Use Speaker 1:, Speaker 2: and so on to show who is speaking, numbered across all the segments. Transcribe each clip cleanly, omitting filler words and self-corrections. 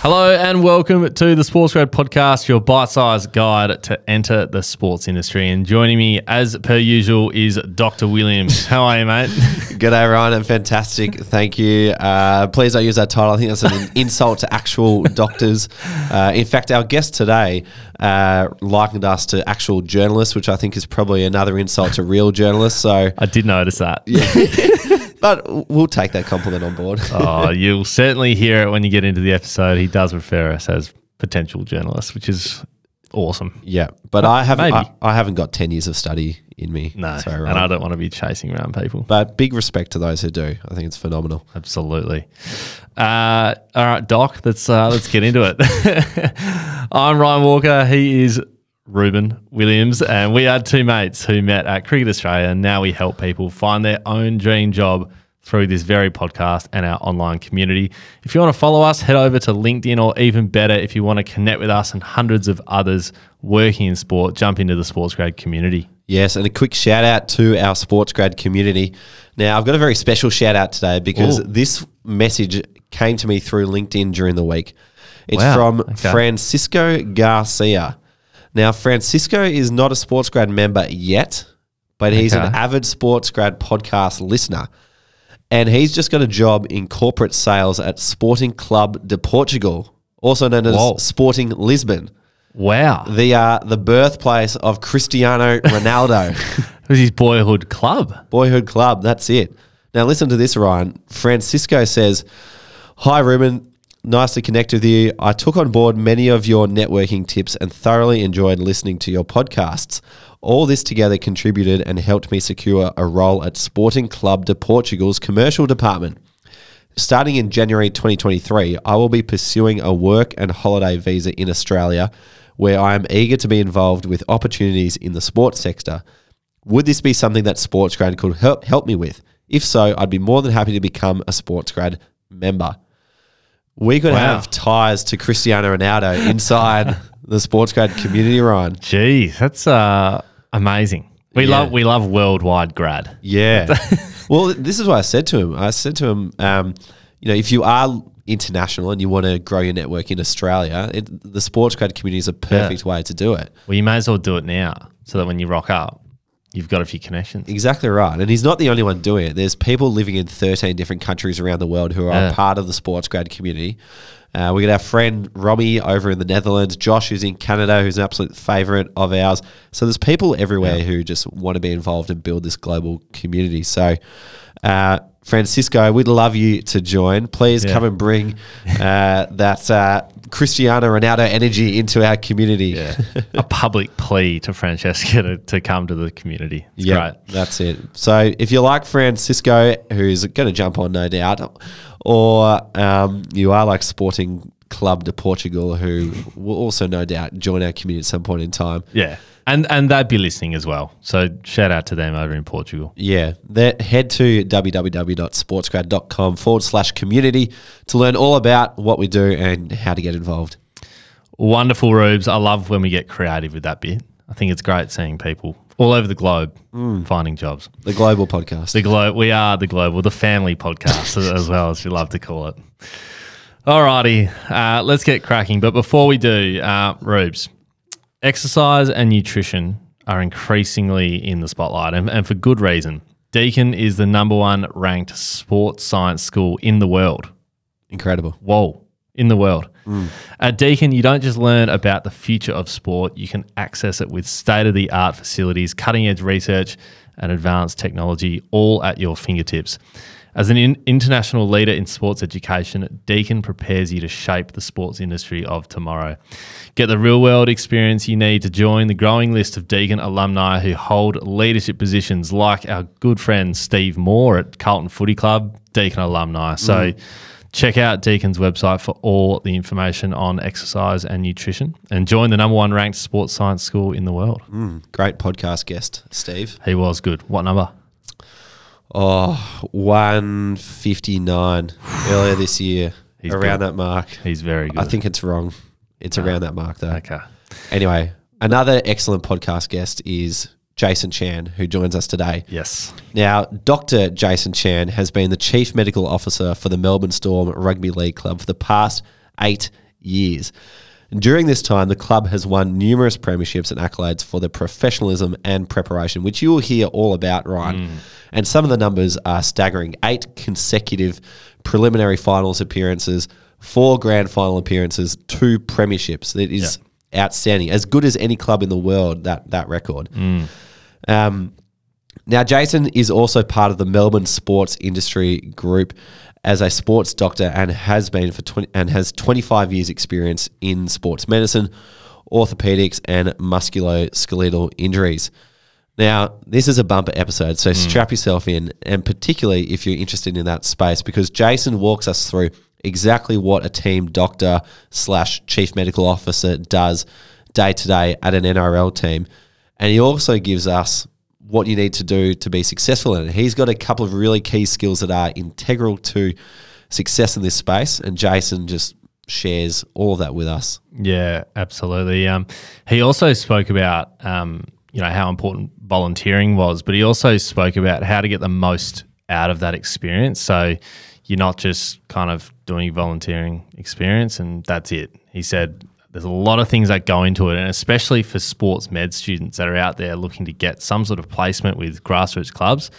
Speaker 1: Hello and welcome to the Sports Grad Podcast, your bite-sized guide to enter the sports industry. And joining me, as per usual, is Dr. Williams. How are you, mate?
Speaker 2: G'day, Ryan. I'm fantastic. Thank you. Please don't use that title. I think that's an insult to actual doctors. In fact, our guest today likened us to actual journalists, which I think is probably another insult to real journalists. So
Speaker 1: I did notice that.
Speaker 2: Yeah. But we'll take that compliment on board.
Speaker 1: Oh, you'll certainly hear it when you get into the episode. He does refer us as potential journalists, which is awesome.
Speaker 2: Yeah, but I haven't got 10 years of study in me.
Speaker 1: No, and I don't want to be chasing around people.
Speaker 2: But big respect to those who do. I think it's phenomenal.
Speaker 1: Absolutely. All right, Doc, let's get into it. I'm Ryan Walker. He is Ruben Williams, and we are two mates who met at Cricket Australia, and now we help people find their own dream job through this very podcast and our online community. If you want to follow us, head over to LinkedIn, or even better, if you want to connect with us and hundreds of others working in sport, jump into the Sports Grad community.
Speaker 2: Yes, and a quick shout out to our Sports Grad community. Now, I've got a very special shout out today because this message came to me through LinkedIn during the week. It's from Francisco Garcia. Now, Francisco is not a Sports Grad member yet, but he's an avid Sports Grad podcast listener. And he's just got a job in corporate sales at Sporting Club de Portugal, also known as Sporting Lisbon.
Speaker 1: Wow.
Speaker 2: The birthplace of Cristiano Ronaldo.
Speaker 1: It was his boyhood club.
Speaker 2: Boyhood club, that's it. Now, listen to this, Ryan. Francisco says, "Hi, Ruben. Nice to connect with you. I took on board many of your networking tips and thoroughly enjoyed listening to your podcasts. All this together contributed and helped me secure a role at Sporting Club de Portugal's commercial department. Starting in January 2023, I will be pursuing a work and holiday visa in Australia, where I am eager to be involved with opportunities in the sports sector. Would this be something that Sports Grad could help me with? If so, I'd be more than happy to become a Sports Grad member." We could have ties to Cristiano Ronaldo inside the Sports Grad community, Ryan.
Speaker 1: Geez, that's amazing. We love worldwide grad.
Speaker 2: Yeah. Well, this is what I said to him. I said to him, if you are international and you want to grow your network in Australia, the Sports Grad community is a perfect way to do it.
Speaker 1: Well, you may as well do it now so that when you rock up, you've got a few connections.
Speaker 2: Exactly right. And he's not the only one doing it. There's people living in 13 different countries around the world who are a part of the Sports Grad community. We got our friend Romy over in the Netherlands, Josh who's in Canada, who's an absolute favourite of ours. So there's people everywhere who just want to be involved and build this global community. So Francisco, we'd love you to join. Please come and bring that Cristiano Ronaldo energy into our community.
Speaker 1: Yeah. A public plea to Francesca to come to the community. It's great.
Speaker 2: That's it. So if you like Francisco, who's going to jump on no doubt, or you are like Sporting Club de Portugal, who will also no doubt join our community at some point in time.
Speaker 1: Yeah. And they'd be listening as well. So shout out to them over in Portugal.
Speaker 2: Yeah. Head to www.sportsgrad.com/community to learn all about what we do and how to get involved.
Speaker 1: Wonderful, Rubes. I love when we get creative with that bit. I think it's great seeing people all over the globe finding jobs.
Speaker 2: The global podcast.
Speaker 1: We are the global, the family podcast as well, as you love to call it. All righty. Let's get cracking. But before we do, Rubes, exercise and nutrition are increasingly in the spotlight, and for good reason. Deakin is the #1 ranked sports science school in the world.
Speaker 2: Incredible.
Speaker 1: Whoa, in the world. At Deakin, you don't just learn about the future of sport, you can access it with state-of-the-art facilities, cutting-edge research and advanced technology, all at your fingertips. As an international leader in sports education, Deakin prepares you to shape the sports industry of tomorrow. Get the real-world experience you need to join the growing list of Deakin alumni who hold leadership positions, like our good friend Steve Moore at Carlton Footy Club, Deakin alumni. So check out Deakin's website for all the information on exercise and nutrition, and join the #1 ranked sports science school in the world.
Speaker 2: Great podcast guest, Steve.
Speaker 1: He was good. What number?
Speaker 2: 159 earlier this year.
Speaker 1: He's
Speaker 2: around
Speaker 1: good.
Speaker 2: that mark.
Speaker 1: He's very good.
Speaker 2: I think it's wrong. It's around that mark though.
Speaker 1: Okay.
Speaker 2: Anyway, another excellent podcast guest is Jason Chan, who joins us today.
Speaker 1: Yes.
Speaker 2: Now, Dr. Jason Chan has been the Chief Medical Officer for the Melbourne Storm Rugby League Club for the past 8 years. And during this time, the club has won numerous premierships and accolades for their professionalism and preparation, which you will hear all about, Ryan. And some of the numbers are staggering. 8 consecutive preliminary finals appearances, 4 grand final appearances, 2 premierships. That is outstanding. As good as any club in the world, that record. Now, Jason is also part of the Melbourne Sports Industry Group as a sports doctor and has been has 25 years experience in sports medicine, orthopedics and musculoskeletal injuries. Now, this is a bumper episode, so strap yourself in, and particularly if you're interested in that space, because Jason walks us through exactly what a team doctor / chief medical officer does day to day at an NRL team. And he also gives us what you need to do to be successful in it. He's got a couple of really key skills that are integral to success in this space, and Jason just shares all of that with us.
Speaker 1: Yeah, absolutely. He also spoke about how important volunteering was, but he also spoke about how to get the most out of that experience. So you're not just kind of doing volunteering experience and that's it. He said there's a lot of things that go into it, and especially for sports med students that are out there looking to get some sort of placement with grassroots clubs,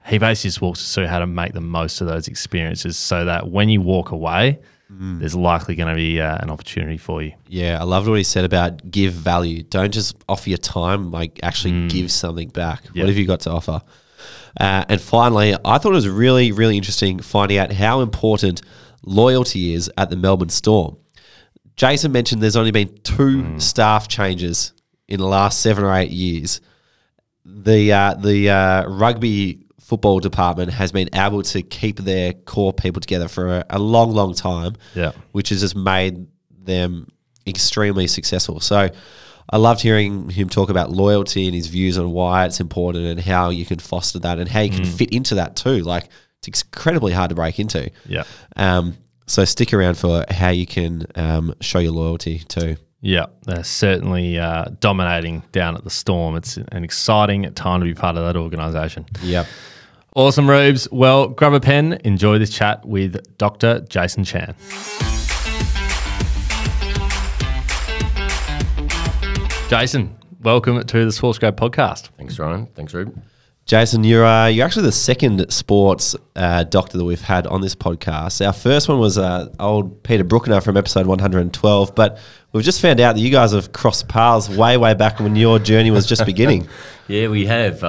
Speaker 1: he basically just walks us through how to make the most of those experiences so that when you walk away, there's likely going to be an opportunity for you.
Speaker 2: Yeah, I loved what he said about give value. Don't just offer your time, like actually give something back. What have you got to offer? And finally, I thought it was really, really interesting finding out how important loyalty is at the Melbourne Storm. Jason mentioned there's only been 2 staff changes in the last 7 or 8 years. The rugby football department has been able to keep their core people together for a long, long time, which has just made them extremely successful. So I loved hearing him talk about loyalty and his views on why it's important and how you can foster that and how you can fit into that too. Like, it's incredibly hard to break into. So stick around for how you can show your loyalty too.
Speaker 1: Yeah, they're certainly dominating down at the Storm. It's an exciting time to be part of that organisation.
Speaker 2: Yep.
Speaker 1: Awesome, Rubes. Well, grab a pen, enjoy this chat with Dr. Jason Chan. Jason, welcome to the Sports Grad podcast.
Speaker 3: Thanks, Ryan. Thanks, Rube.
Speaker 2: Jason, you're actually the second sports doctor that we've had on this podcast. Our first one was old Peter Bruckner from episode 112, but we've just found out that you guys have crossed paths way, way back when your journey was just beginning.
Speaker 3: Yeah, we have.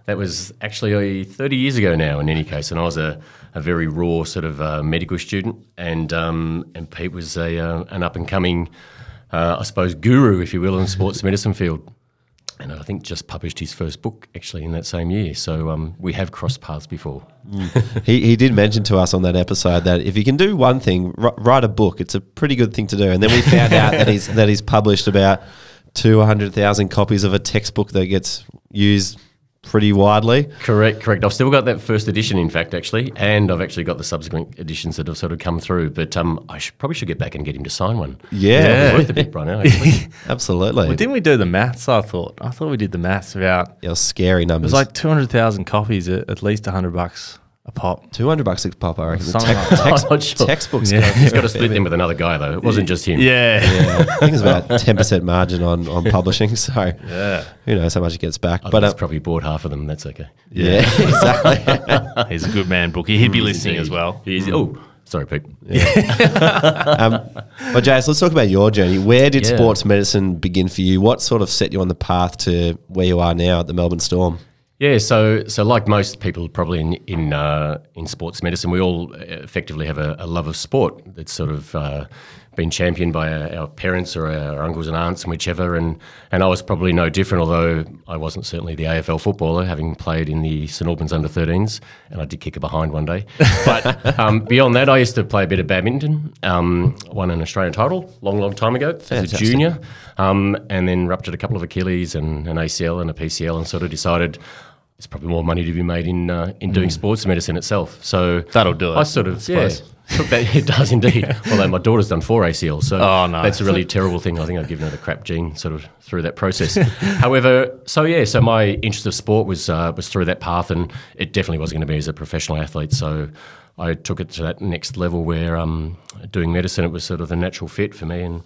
Speaker 3: That was actually 30 years ago now in any case, and I was a very raw sort of medical student, and Pete was an up-and-coming, I suppose, guru, if you will, in the sports medicine field. And I think just published his first book actually in that same year. So we have crossed paths before.
Speaker 2: He did mention to us on that episode that if you can do one thing, write a book. It's a pretty good thing to do. And then we found out that he's published about 200,000 copies of a textbook that gets used pretty widely.
Speaker 3: Correct. I've still got that first edition, in fact, actually, and I've actually got the subsequent editions that have sort of come through. But I probably should get back and get him to sign one.
Speaker 2: Yeah.
Speaker 3: It's worth a bit right now, actually.
Speaker 2: Absolutely.
Speaker 1: Well, didn't we do the maths? I thought we did the maths about.
Speaker 2: It was scary numbers.
Speaker 1: It was like 200,000 copies at least $100 a pop.
Speaker 2: $200 a pop, I reckon.
Speaker 3: I'm not sure.
Speaker 2: Textbooks.
Speaker 3: He's got to split them with another guy, though. It wasn't just him.
Speaker 2: Yeah. I think it's about 10% margin on publishing. So who knows how much he gets back.
Speaker 3: But he's probably bought half of them. That's okay.
Speaker 2: Yeah, exactly.
Speaker 1: He's a good man, Brookie. He'd be listening as well.
Speaker 3: Sorry, Pete.
Speaker 2: Well, Jase, let's talk about your journey. Where did sports medicine begin for you? What sort of set you on the path to where you are now at the Melbourne Storm?
Speaker 3: Yeah, so like most people probably in sports medicine, we all effectively have a love of sport that's sort of been championed by our parents or our uncles and aunts and whichever, and I was probably no different, although I wasn't certainly the AFL footballer, having played in the St Albans under-13s, and I did kick a behind one day. But beyond that, I used to play a bit of badminton, won an Australian title long time ago.
Speaker 2: Fantastic.
Speaker 3: As a junior, and then ruptured a couple of Achilles and an ACL and a PCL, and sort of decided there's probably more money to be made in doing sports medicine itself. So
Speaker 1: that'll do it.
Speaker 3: I sort of took that. It does indeed. Although my daughter's done 4 ACLs, so that's a really terrible thing. I think I've given her the crap gene sort of through that process. However, so my interest of sport was through that path, and it definitely wasn't going to be as a professional athlete. So I took it to that next level where doing medicine, it was sort of the natural fit for me, and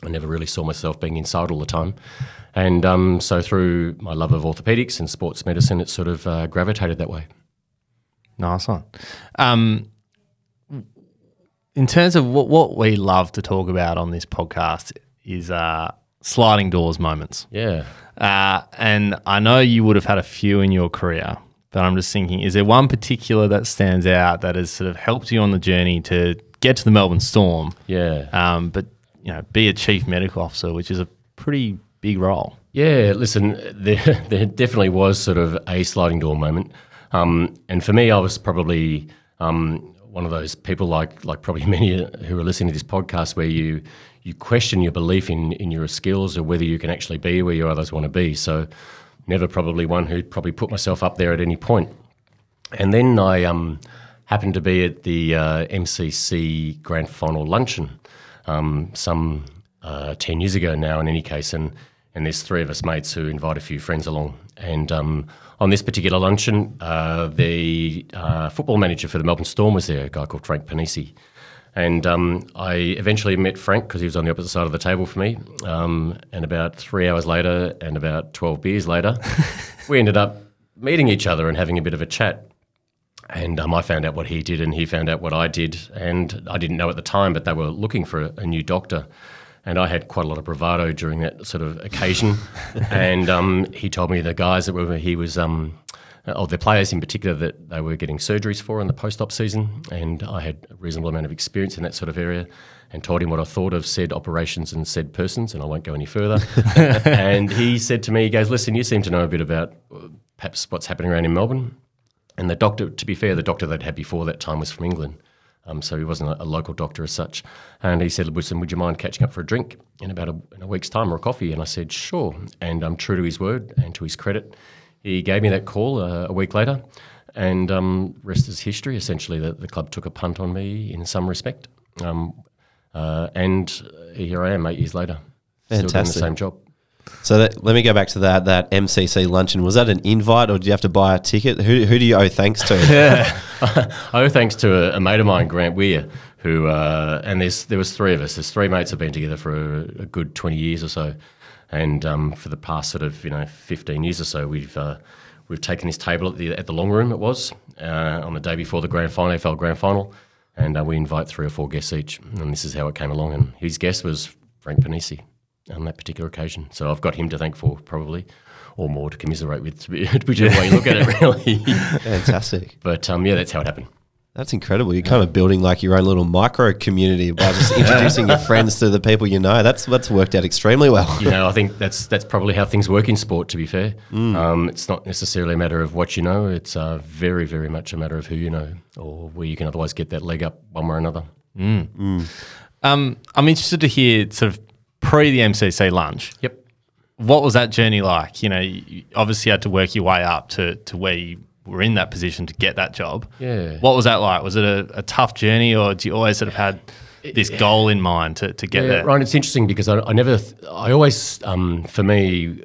Speaker 3: I never really saw myself being inside all the time. And so through my love of orthopedics and sports medicine, it sort of gravitated that way.
Speaker 1: Nice one. In terms of what we love to talk about on this podcast is sliding doors moments.
Speaker 3: Yeah.
Speaker 1: And I know you would have had a few in your career, but I'm just thinking, is there one particular that stands out that has sort of helped you on the journey to get to the Melbourne Storm?
Speaker 3: Yeah.
Speaker 1: But be a chief medical officer, which is a pretty big role.
Speaker 3: Yeah, listen, there definitely was sort of a sliding door moment. And for me, I was probably one of those people like probably many who are listening to this podcast where you question your belief in your skills or whether you can actually be where you others want to be. So never probably one who'd probably put myself up there at any point. And then I happened to be at the MCC Grand Final luncheon some 10 years ago now in any case, and there's three of us mates who invite a few friends along. And on this particular luncheon, the football manager for the Melbourne Storm was there, a guy called Frank Panisi. And I eventually met Frank because he was on the opposite side of the table for me. And about 3 hours later and about 12 beers later, we ended up meeting each other and having a bit of a chat. And I found out what he did and he found out what I did. And I didn't know at the time, but they were looking for a new doctor. And I had quite a lot of bravado during that sort of occasion. And he told me the guys that he was, or the players in particular, that they were getting surgeries for in the post-op season. And I had a reasonable amount of experience in that sort of area, and told him what I thought of said operations and said persons, and I won't go any further. And he said to me, he goes, listen, you seem to know a bit about perhaps what's happening around in Melbourne. And the doctor, to be fair, the doctor they'd had before that time was from England. So he wasn't a local doctor as such. And he said, listen, would you mind catching up for a drink in about in a week's time or a coffee? And I said, sure. And true to his word and to his credit, he gave me that call a week later. And rest is history. Essentially, the club took a punt on me in some respect. And here I am 8 years later.
Speaker 2: Fantastic.
Speaker 3: Still doing the same job.
Speaker 2: So let me go back to that MCC luncheon. Was that an invite, or did you have to buy a ticket? Who do you owe thanks to?
Speaker 3: Yeah. I owe thanks to a mate of mine, Grant Weir, who and there was three of us. There's three mates who've been together for a good 20 years or so, and for the past sort of 15 years or so, we've taken this table at the long room. It was on the day before the AFL grand final, and we invite 3 or 4 guests each, and this is how it came along. And his guest was Frank Panisi on that particular occasion. So I've got him to thank for probably, or more to commiserate with, whichever way you look at it, really.
Speaker 2: Fantastic.
Speaker 3: But yeah, that's how it happened.
Speaker 2: That's incredible. You're kind of building like your own little micro community by just introducing your friends to the people you know. That's worked out extremely well.
Speaker 3: I think that's probably how things work in sport, to be fair. It's not necessarily a matter of what you know. It's very, very much a matter of who you know, or where you can otherwise get that leg up one way or another.
Speaker 1: I'm interested to hear sort of pre the MCC lunch.
Speaker 3: Yep.
Speaker 1: What was that journey like? You obviously had to work your way up to where you were in that position to get that job.
Speaker 3: Yeah.
Speaker 1: What was that like? Was it a tough journey, or do you always sort of had this goal in mind to get there?
Speaker 3: Ryan, it's interesting because I always, for me,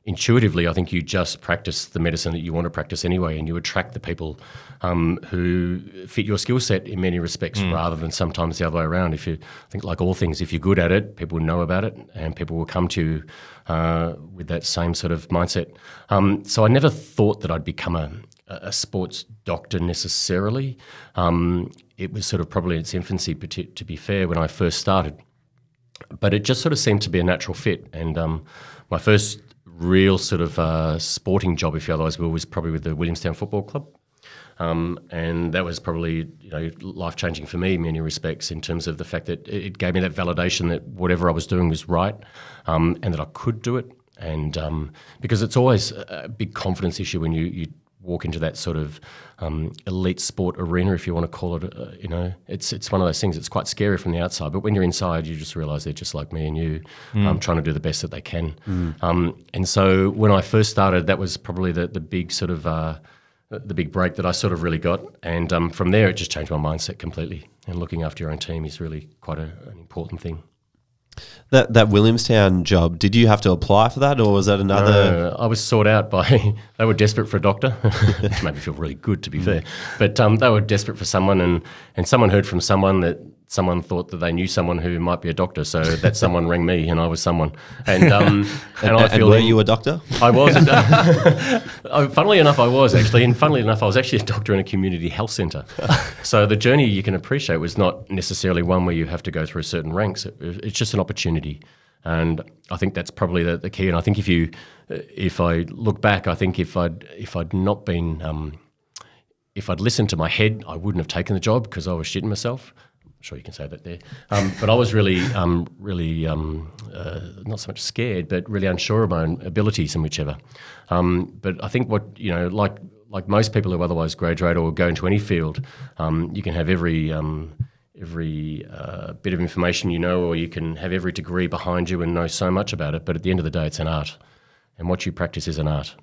Speaker 3: intuitively, I think you just practice the medicine that you want to practice anyway, and you attract the people who fit your skill set in many respects, rather than sometimes the other way around. I think like all things, if you're good at it, people will know about it, and people will come to you with that same sort of mindset. So I never thought that I'd become a sports doctor necessarily. It was sort of probably in its infancy, to be fair, when I first started. But it just sort of seemed to be a natural fit. And my first real sort of sporting job, if you otherwise will, was probably with the Williamstown Football Club. And that was probably life-changing for me in many respects, in terms of the fact that it gave me that validation that whatever I was doing was right, and that I could do it. And because it's always a big confidence issue when you walk into that sort of elite sport arena, if you want to call it, it's one of those things that's quite scary from the outside, but when you're inside, you just realise they're just like me and you, trying to do the best that they can. And so when I first started, that was probably the big sort of the big break that I sort of really got. And from there, it just changed my mindset completely. And looking after your own team is really quite an important thing.
Speaker 2: That Williamstown job, did you have to apply for that, or was that another?
Speaker 3: No, I was sought out by. They were desperate for a doctor. It made me feel really good, to be fair. But they were desperate for someone, and someone heard from someone that someone thought that they knew someone who might be a doctor. So that someone rang me, and I was someone. And I feel.
Speaker 2: Were you a doctor?
Speaker 3: I was. Funnily enough, I was actually, and funnily enough, I was actually a doctor in a community health centre. So the journey, you can appreciate, was not necessarily one where you have to go through certain ranks. It's just an opportunity, and I think that's probably the key. And I think if I look back, I think if I'd not been, if I'd listened to my head, I wouldn't have taken the job because I was shitting myself. I'm sure you can say that there. But I was really not so much scared, but really unsure of my own abilities in whichever. But I think like most people who otherwise graduate or go into any field, you can have every bit of information or you can have every degree behind you and know so much about it. But at the end of the day, it's an art, and what you practice is an art.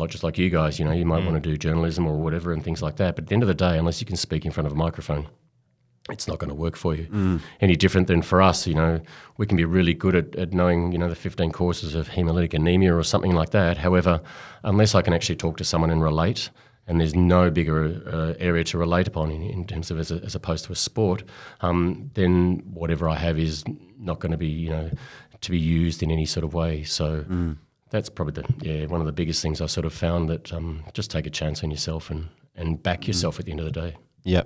Speaker 3: Just like you guys, you might want to do journalism or whatever and things like that. But at the end of the day, unless you can speak in front of a microphone, it's not going to work for you. Any different than for us, we can be really good at knowing, the 15 courses of hemolytic anemia or something like that. However, unless I can actually talk to someone and relate, and there's no bigger area to relate upon in terms of as opposed to a sport, then whatever I have is not going to be, to be used in any sort of way. So that's probably one of the biggest things I sort of found, that just take a chance on yourself and back yourself at the end of the day.
Speaker 2: Yeah.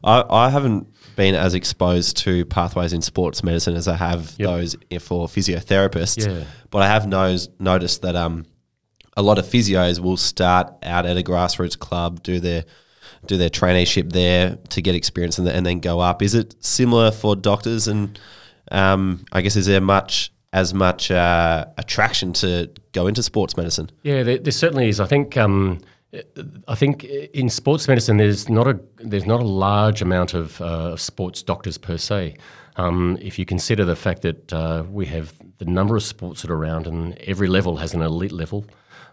Speaker 2: I haven't been as exposed to pathways in sports medicine as I have those for physiotherapists. Yeah. But I have noticed that a lot of physios will start out at a grassroots club, do their traineeship there to get experience and then go up. Is it similar for doctors? And I guess is there as much attraction to go into sports medicine? Yeah,
Speaker 3: there certainly is. I think in sports medicine, there's not a large amount of sports doctors per se. If you consider the fact that we have the number of sports that are around, and every level has an elite level,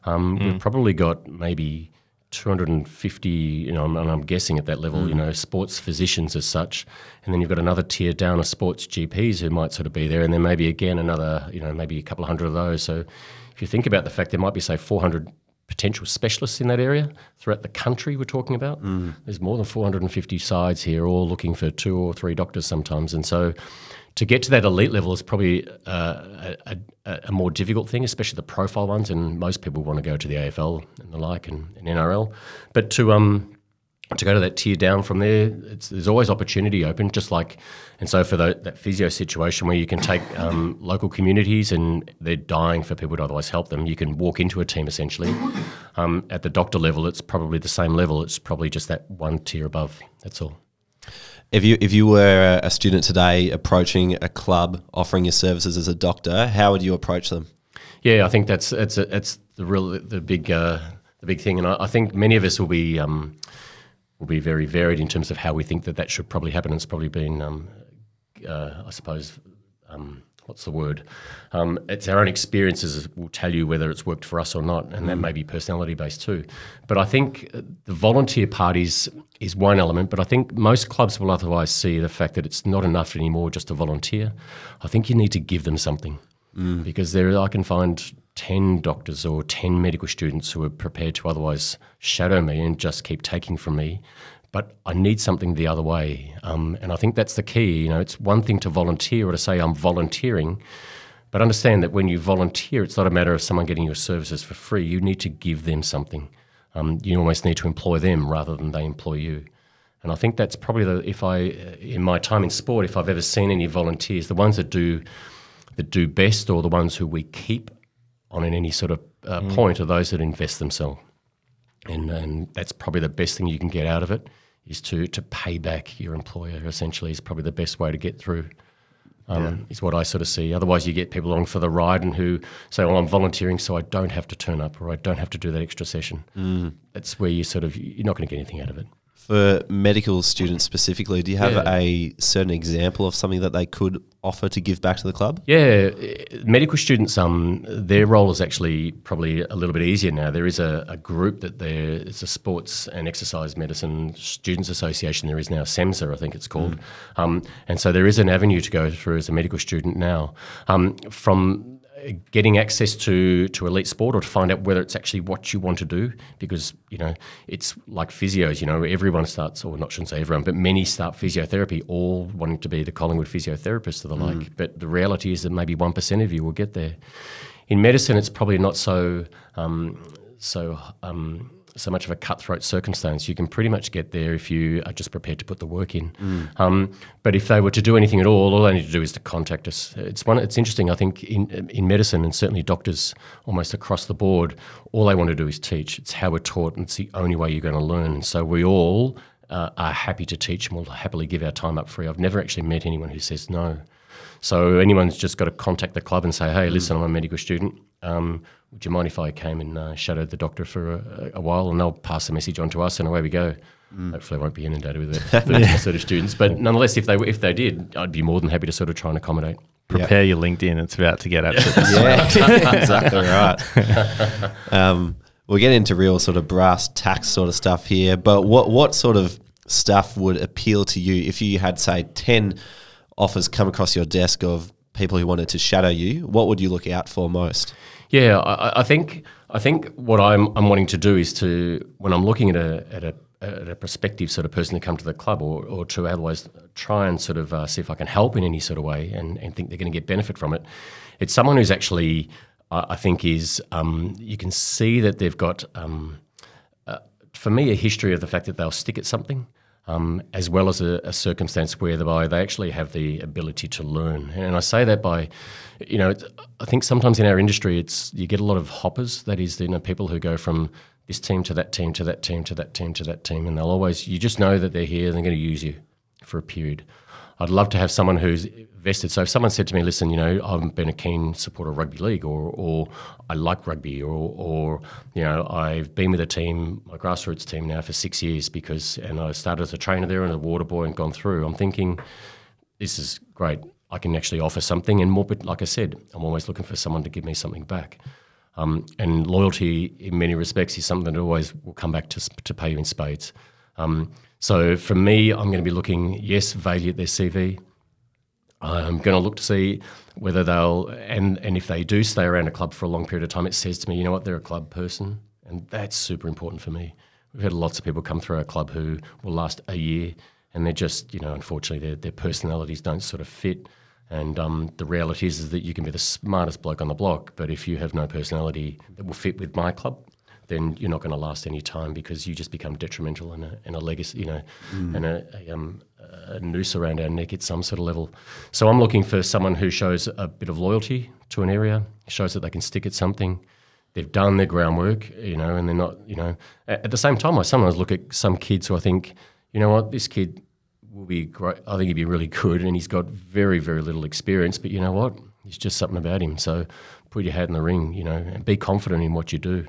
Speaker 3: we've probably got maybe 250, and I'm guessing at that level, sports physicians as such, and then you've got another tier down of sports GPs who might sort of be there, and then maybe again another, maybe a couple of hundred of those. So if you think about the fact there might be, say, 400 potential specialists in that area throughout the country we're talking about. There's more than 450 sides here, all looking for 2 or 3 doctors sometimes. And so to get to that elite level is probably a more difficult thing, especially the profile ones, and most people want to go to the AFL and the like and NRL. But to go to that tier down from there, there's always opportunity open, just like, and so for that physio situation where you can take local communities and they're dying for people to otherwise help them, you can walk into a team essentially. At the doctor level, it's probably the same level. It's probably just that one tier above. That's all.
Speaker 2: If you were a student today approaching a club offering your services as a doctor, how would you approach them?
Speaker 3: Yeah, I think that's the big thing, and I think many of us will be very varied in terms of how we think that should probably happen. It's probably been, I suppose, what's the word? It's our own experiences will tell you whether it's worked for us or not, and that may be personality-based too. But I think the volunteer part is one element, but I think most clubs will otherwise see the fact that it's not enough anymore just to volunteer. I think you need to give them something, because I can find 10 doctors or 10 medical students who are prepared to otherwise shadow me and just keep taking from me, but I need something the other way. And I think that's the key. It's one thing to volunteer or to say I'm volunteering, but understand that when you volunteer, it's not a matter of someone getting your services for free. You need to give them something. You almost need to employ them rather than they employ you. And I think that's probably in my time in sport, if I've ever seen any volunteers, the ones that do best, or the ones who we keep on in any sort of point, are those that invest themselves. And that's probably the best thing you can get out of it, is to pay back your employer, essentially, is probably the best way to get through, is what I sort of see. Otherwise you get people along for the ride and who say, well, I'm volunteering so I don't have to turn up, or I don't have to do that extra session. That's where you're not going to get anything out of it.
Speaker 2: For medical students specifically, do you have a certain example of something that they could offer to give back to the club?
Speaker 3: Yeah, medical students, their role is actually probably a little bit easier now. There is a group it's a Sports and Exercise Medicine Students Association. There is now SEMSA, I think it's called. And so there is an avenue to go through as a medical student now. From getting access to elite sport, or to find out whether it's actually what you want to do, because it's like physios. Everyone starts, or not, shouldn't say everyone, but many start physiotherapy all wanting to be the Collingwood physiotherapist or the like. But the reality is that maybe 1% of you will get there. In medicine, it's probably not so much of a cutthroat circumstance. You can pretty much get there if you are just prepared to put the work in. But if they were to do anything at all they need to do is to contact us. It's interesting, I think, in medicine, and certainly doctors almost across the board, all they want to do is teach. It's how we're taught, and it's the only way you're going to learn. And so we all are happy to teach, and we'll happily give our time up free. I've never actually met anyone who says no. So anyone's just got to contact the club and say, hey, listen, I'm a medical student. Would you mind if I came and shadowed the doctor for a while? And they'll pass the message on to us, and away we go. Hopefully I won't be inundated with that sort of students. But nonetheless, if they did, I'd be more than happy to sort of try and accommodate.
Speaker 1: Prepare your LinkedIn. It's about to get absolutely
Speaker 2: exactly right. We'll get into real sort of brass tacks sort of stuff here. But what sort of stuff would appeal to you if you had, say, 10 offers come across your desk of people who wanted to shadow you? What would you look out for most?
Speaker 3: Yeah, I think what I'm wanting to do is to, when I'm looking at a prospective sort of person to come to the club, or to otherwise try and sort of see if I can help in any sort of way, and think they're going to get benefit from it, it's someone who's actually, I think, is you can see that they've got, for me, a history of the fact that they'll stick at something. As well as a circumstance whereby they actually have the ability to learn. And I say that by, I think sometimes in our industry, you get a lot of hoppers. That is, people who go from this team to that team to that team to that team to that team, and they'll always, you just know that they're here and they're going to use you for a period. I'd love to have someone who's vested. So if someone said to me, listen, I've been a keen supporter of rugby league, or I like rugby, or I've been with a team, my grassroots team now, for 6 years and I started as a trainer there and a water boy and gone through. I'm thinking, this is great. I can actually offer something, and more, but like I said, I'm always looking for someone to give me something back. And loyalty, in many respects, is something that always will come back to pay you in spades. So for me, I'm going to be looking, yes, value at their CV. I'm going to look to see whether and if they do stay around a club for a long period of time, it says to me, you know what, they're a club person. And that's super important for me. We've had lots of people come through our club who will last a year, and they're just, unfortunately, their personalities don't sort of fit. And the reality is that you can be the smartest bloke on the block, but if you have no personality that will fit with my club, then you're not going to last any time, because you just become detrimental and a legacy, and a noose around our neck at some sort of level. So I'm looking for someone who shows a bit of loyalty to an area, shows that they can stick at something. They've done their groundwork, and they're not, At the same time, I sometimes look at some kids who I think, you know what, this kid will be great. I think he'd be really good, and he's got very, very little experience, but you know what? There's just something about him. So put your hat in the ring, and be confident in what you do.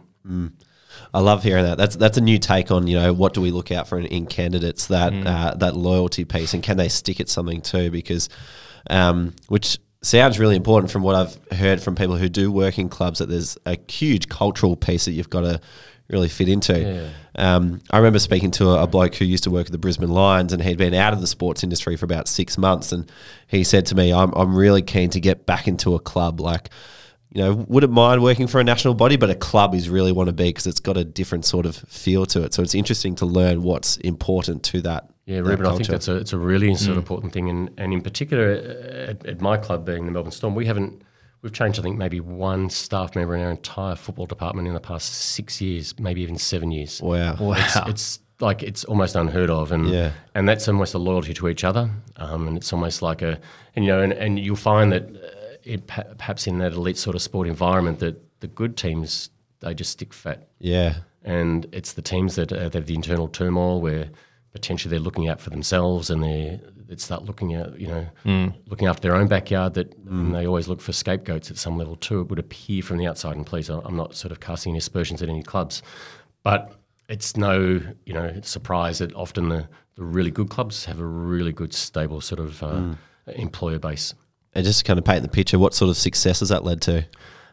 Speaker 2: I love hearing that. That's a new take on, what do we look out for in candidates, that loyalty piece, and can they stick at something too? Because, which sounds really important from what I've heard from people who do work in clubs, that there's a huge cultural piece that you've got to really fit into.
Speaker 3: Yeah.
Speaker 2: I remember speaking to a bloke who used to work at the Brisbane Lions, and he'd been out of the sports industry for about 6 months, and he said to me, I'm really keen to get back into a club. Like, wouldn't mind working for a national body, but a club is really want to be, because it's got a different sort of feel to it. So it's interesting to learn what's important to that.
Speaker 3: Yeah, Ruben, I think it's a really sort of important thing. And in particular, at my club, being the Melbourne Storm, we've changed, I think, maybe one staff member in our entire football department in the past 6 years, maybe even 7 years.
Speaker 2: Wow.
Speaker 3: It's almost unheard of, and that's almost a loyalty to each other, and it's almost like and you'll find that perhaps in that elite sort of sport environment, that the good teams, they just stick fat.
Speaker 2: Yeah.
Speaker 3: And it's the teams that have the internal turmoil where potentially they're looking out for themselves, and they start looking at, looking after their own backyard, and they always look for scapegoats at some level too. It would appear from the outside, and please, I'm not sort of casting any aspersions at any clubs, but it's no surprise that often the really good clubs have a really good stable sort of employer base.
Speaker 2: And just to kind of paint the picture, what sort of success has that led to?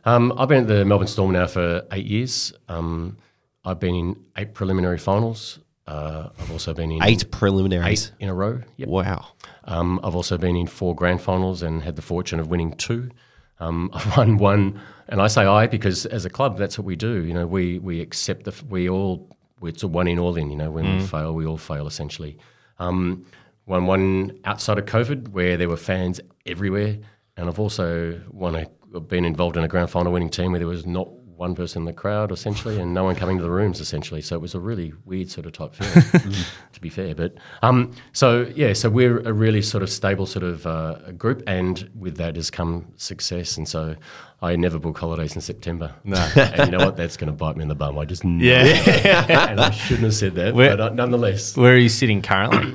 Speaker 3: I've been at the Melbourne Storm now for 8 years. I've been in 8 preliminary finals. I've also been in
Speaker 2: 8 preliminaries.
Speaker 3: 8 in a row. Yep.
Speaker 2: Wow.
Speaker 3: I've also been in 4 grand finals and had the fortune of winning 2. I've won 1, and I say I because as a club, that's what we do. You know, we accept it's a one in, all in. You know, when we fail, we all fail essentially. Won 1 outside of COVID where there were fans everywhere, and I've also been involved in a grand final winning team where there was not one person in the crowd essentially and no one coming to the rooms essentially. So it was a really weird sort of type feeling to be fair. But so we're a really sort of stable sort of group, and with that has come success. And so I never book holidays in September. No. And you know what? That's going to bite me in the bum. I just know. Yeah. And I shouldn't have said that, but nonetheless.
Speaker 1: Where are you sitting currently?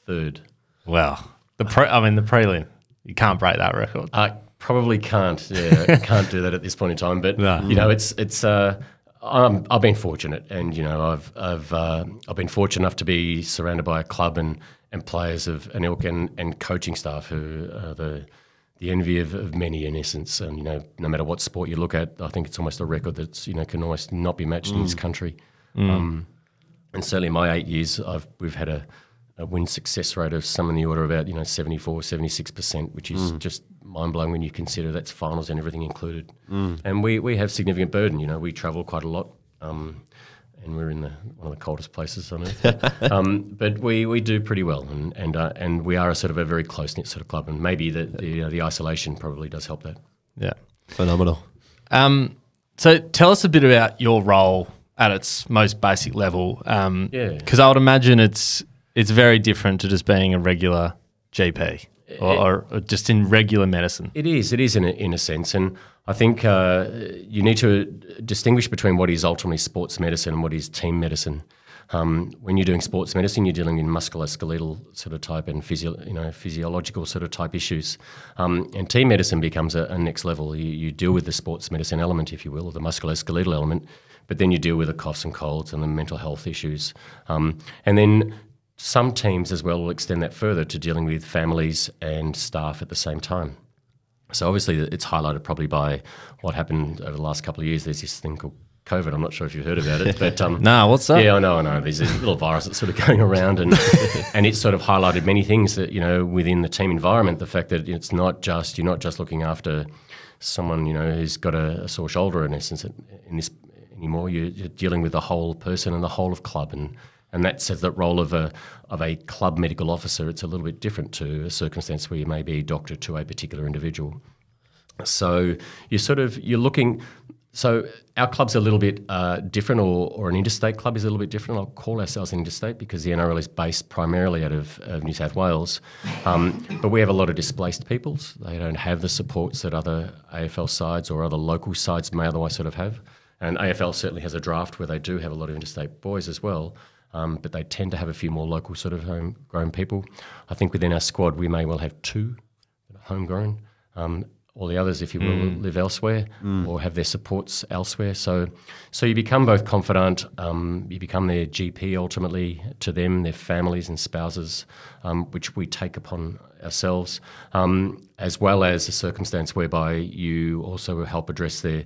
Speaker 3: 3rd.
Speaker 1: Wow. The prelim. You can't break that record.
Speaker 3: Probably can't. Yeah, can't do that at this point in time. But you know, it's. I've been fortunate, and you know, I've been fortunate enough to be surrounded by a club and players of an ilk and coaching staff who are the envy of many in essence. And you know, no matter what sport you look at, I think it's almost a record that's can almost not be matched in this country. And certainly in my 8 years, we've had a win success rate of some in the order of about 74-76%, which is just mind blowing when you consider that's finals and everything included. And we have significant burden. You know, we travel quite a lot, and we're in one of the coldest places on earth. But we do pretty well, and we are a sort of a very close knit sort of club. And maybe the isolation probably does help that.
Speaker 2: Yeah, phenomenal.
Speaker 1: So tell us a bit about your role at its most basic level. Because I would imagine it's very different to just being a regular GP or just in regular medicine. It is
Speaker 3: in a sense. And I think you need to distinguish between what is ultimately sports medicine and what is team medicine. When you're doing sports medicine, you're dealing in musculoskeletal sort of type and physiological sort of type issues. And team medicine becomes a next level. You deal with the sports medicine element, if you will, or the musculoskeletal element, but then you deal with the coughs and colds and the mental health issues. And then some teams as well will extend that further to dealing with families and staff at the same time. So obviously it's highlighted probably by what happened over the last couple of years. There's this thing called COVID. I'm not sure if you've heard about it. But
Speaker 1: no, what's that?
Speaker 3: Yeah, I know. There's a little virus that's sort of going around, and it's sort of highlighted many things that, within the team environment, the fact that you're not just looking after someone, who's got a sore shoulder in essence in this anymore. You're dealing with the whole person and the whole of club, and that says that role of a club medical officer, it's a little bit different to a circumstance where you may be a doctor to a particular individual. So you're looking. So our club's a little bit different, or an interstate club is a little bit different. I'll call ourselves an interstate because the NRL is based primarily out of New South Wales. But we have a lot of displaced peoples. They don't have the supports that other AFL sides or other local sides may otherwise sort of have. And AFL certainly has a draft where they do have a lot of interstate boys as well. But they tend to have a few more local sort of homegrown people. I think within our squad we may well have 2 that are homegrown. All the others, if you will, live elsewhere or have their supports elsewhere. So you become both confidant, you become their GP ultimately to them, their families and spouses, which we take upon ourselves, as well as a circumstance whereby you also help address their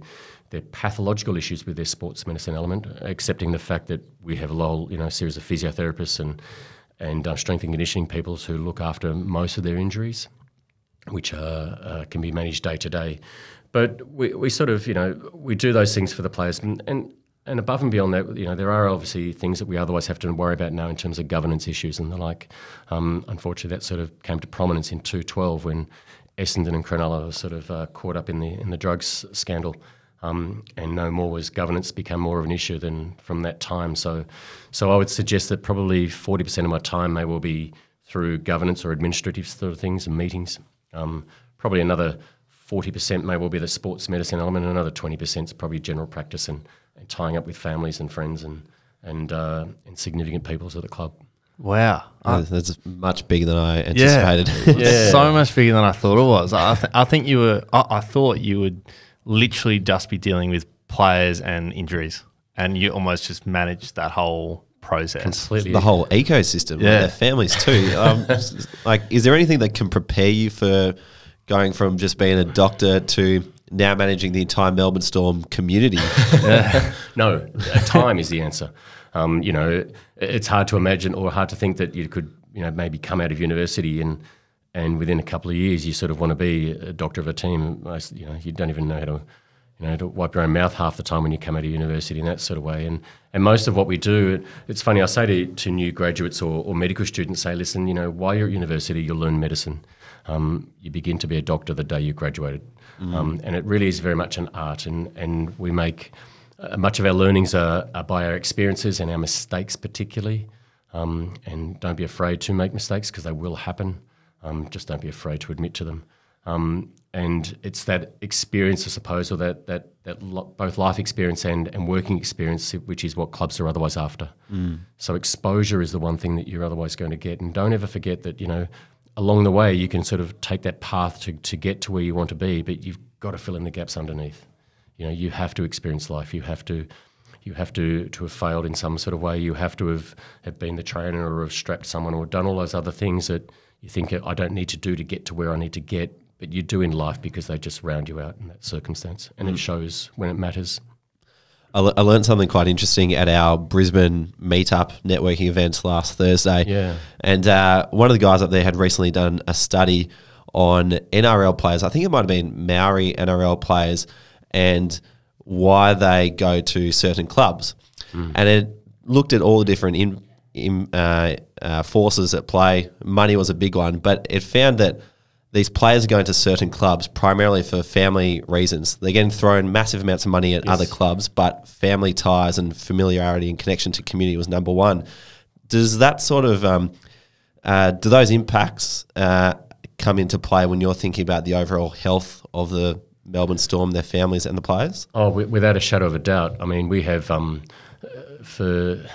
Speaker 3: pathological issues with their sports medicine element, accepting the fact that we have a series of physiotherapists and strength and conditioning people who look after most of their injuries, which can be managed day to day. But we sort of, we do those things for the players. And above and beyond that, there are obviously things that we otherwise have to worry about now in terms of governance issues and the like. Unfortunately, that sort of came to prominence in 2012 when Essendon and Cronulla were sort of caught up in the drugs scandal. And no more was governance become more of an issue than from that time. So I would suggest that probably 40% of my time may well be through governance or administrative sort of things and meetings. Probably another 40% may well be the sports medicine element, and another 20% is probably general practice and tying up with families and friends and significant people at the club.
Speaker 1: Wow,
Speaker 2: that's much bigger than I anticipated.
Speaker 1: Yeah, so much bigger than I thought it was. I think you were. I thought you would literally just be dealing with players and injuries and you almost just manage that whole process.
Speaker 3: Completely.
Speaker 2: The whole ecosystem,
Speaker 1: Yeah.
Speaker 2: their families too. Like, is there anything that can prepare you for going from just being a doctor to now managing the entire Melbourne Storm community?
Speaker 3: No, time is the answer. You know, it's hard to imagine or hard to think that you could, you know, maybe come out of university and within a couple of years you sort of want to be a doctor of a team. You know, you don't even know how to, you know, to wipe your own mouth half the time when you come out of university in that sort of way. And most of what we do, it's funny, I say to new graduates or medical students, say, listen, you know, while you're at university, you'll learn medicine. You begin to be a doctor the day you graduated. And it really is very much an art. And we make much of our learnings are by our experiences and our mistakes particularly. And don't be afraid to make mistakes because they will happen. Just don't be afraid to admit to them. And it's that experience, I suppose, or that both life experience and working experience, which is what clubs are otherwise after. So exposure is the one thing that you're otherwise going to get. And don't ever forget that, you know, along the way you can sort of take that path to get to where you want to be, but you've got to fill in the gaps underneath. You know, you have to experience life. You have to have failed in some sort of way. You have to have been the trainer or have strapped someone or done all those other things that you think I don't need to do to get to where I need to get, but you do in life because they just round you out in that circumstance, and it shows when it matters.
Speaker 2: I learned something quite interesting at our Brisbane meetup networking event last Thursday.
Speaker 3: Yeah.
Speaker 2: And one of the guys up there had recently done a study on NRL players. I think it might have been Maori NRL players and why they go to certain clubs. And it looked at all the different forces at play. Money was a big one, but it found that these players are going to certain clubs primarily for family reasons. They're getting thrown massive amounts of money at other clubs, but family ties and familiarity and connection to community was number one. Does that sort of do those impacts come into play when you're thinking about the overall health of the Melbourne Storm, their families and the players?
Speaker 3: Oh, without a shadow of a doubt. I mean, we have, for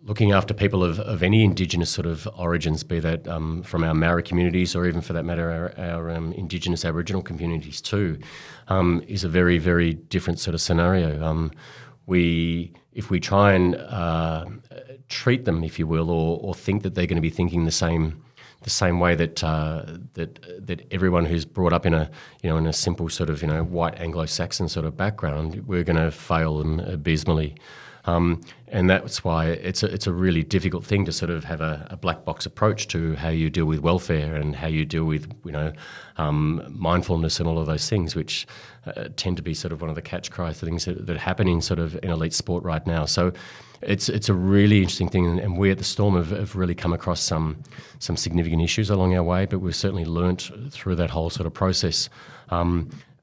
Speaker 3: looking after people of any Indigenous sort of origins, be that from our Maori communities or even for that matter our Indigenous Aboriginal communities too, is a very, very different sort of scenario. If we try and treat them, if you will, or think that they're going to be thinking the same way that that everyone who's brought up in a simple sort of white Anglo-Saxon sort of background, we're going to fail them abysmally. And that's why it's a really difficult thing to sort of have a black box approach to how you deal with welfare and how you deal with mindfulness and all of those things, which tend to be sort of one of the catch cries things that happen in sort of in elite sport right now. So it's a really interesting thing, and we at the Storm have really come across some significant issues along our way, but we've certainly learnt through that whole sort of process.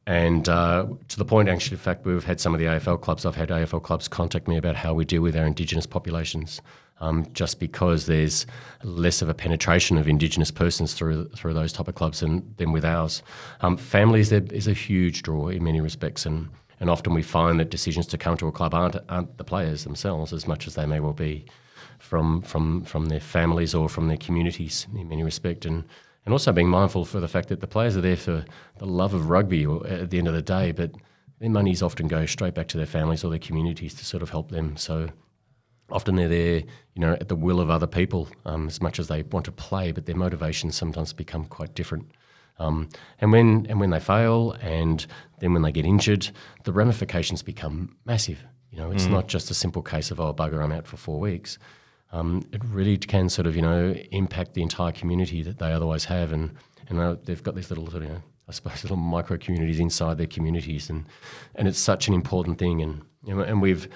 Speaker 3: And to the point, actually, in fact, we've had some of the AFL clubs. I've had AFL clubs contact me about how we deal with our Indigenous populations, just because there's less of a penetration of Indigenous persons through those type of clubs than with ours. Families, there is a huge draw in many respects, and often we find that decisions to come to a club aren't the players themselves as much as they may well be from their families or from their communities in many respects. And also being mindful for the fact that the players are there for the love of rugby at the end of the day, but their monies often go straight back to their families or their communities to sort of help them. So often they're there, at the will of other people as much as they want to play, but their motivations sometimes become quite different. And when they fail and then when they get injured, the ramifications become massive. It's not just a simple case of, oh, bugger, I'm out for 4 weeks. It really can sort of, impact the entire community that they otherwise have, and they've got these little, I suppose, little micro communities inside their communities, and it's such an important thing, and we've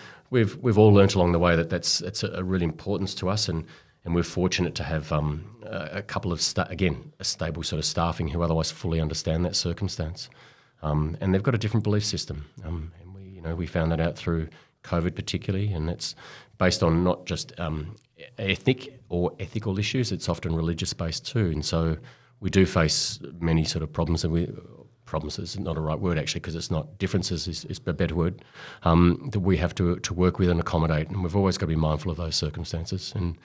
Speaker 3: all learnt along the way that that's a real importance to us, and we're fortunate to have a couple of a stable sort of staffing who otherwise fully understand that circumstance, and they've got a different belief system, and we found that out through COVID particularly, and it's based on not just ethnic or ethical issues, it's often religious based too, and so we do face many sort of problems, and problems is not a right word actually, because it's not, differences is a better word, that we have to work with and accommodate, and we've always got to be mindful of those circumstances, and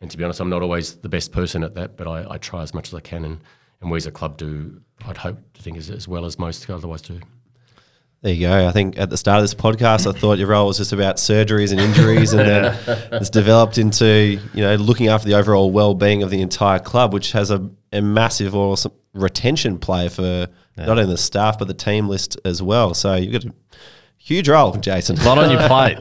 Speaker 3: to be honest, I'm not always the best person at that, but I try as much as I can, and we as a club do, I'd hope to think as well as most otherwise do.
Speaker 2: There you go. I think at the start of this podcast, I thought your role was just about surgeries and injuries, and then it's developed into, you know, looking after the overall well-being of the entire club, which has a massive awesome retention play for not only the staff but the team list as well. So you've got a huge role, Jason.
Speaker 1: A lot on your plate.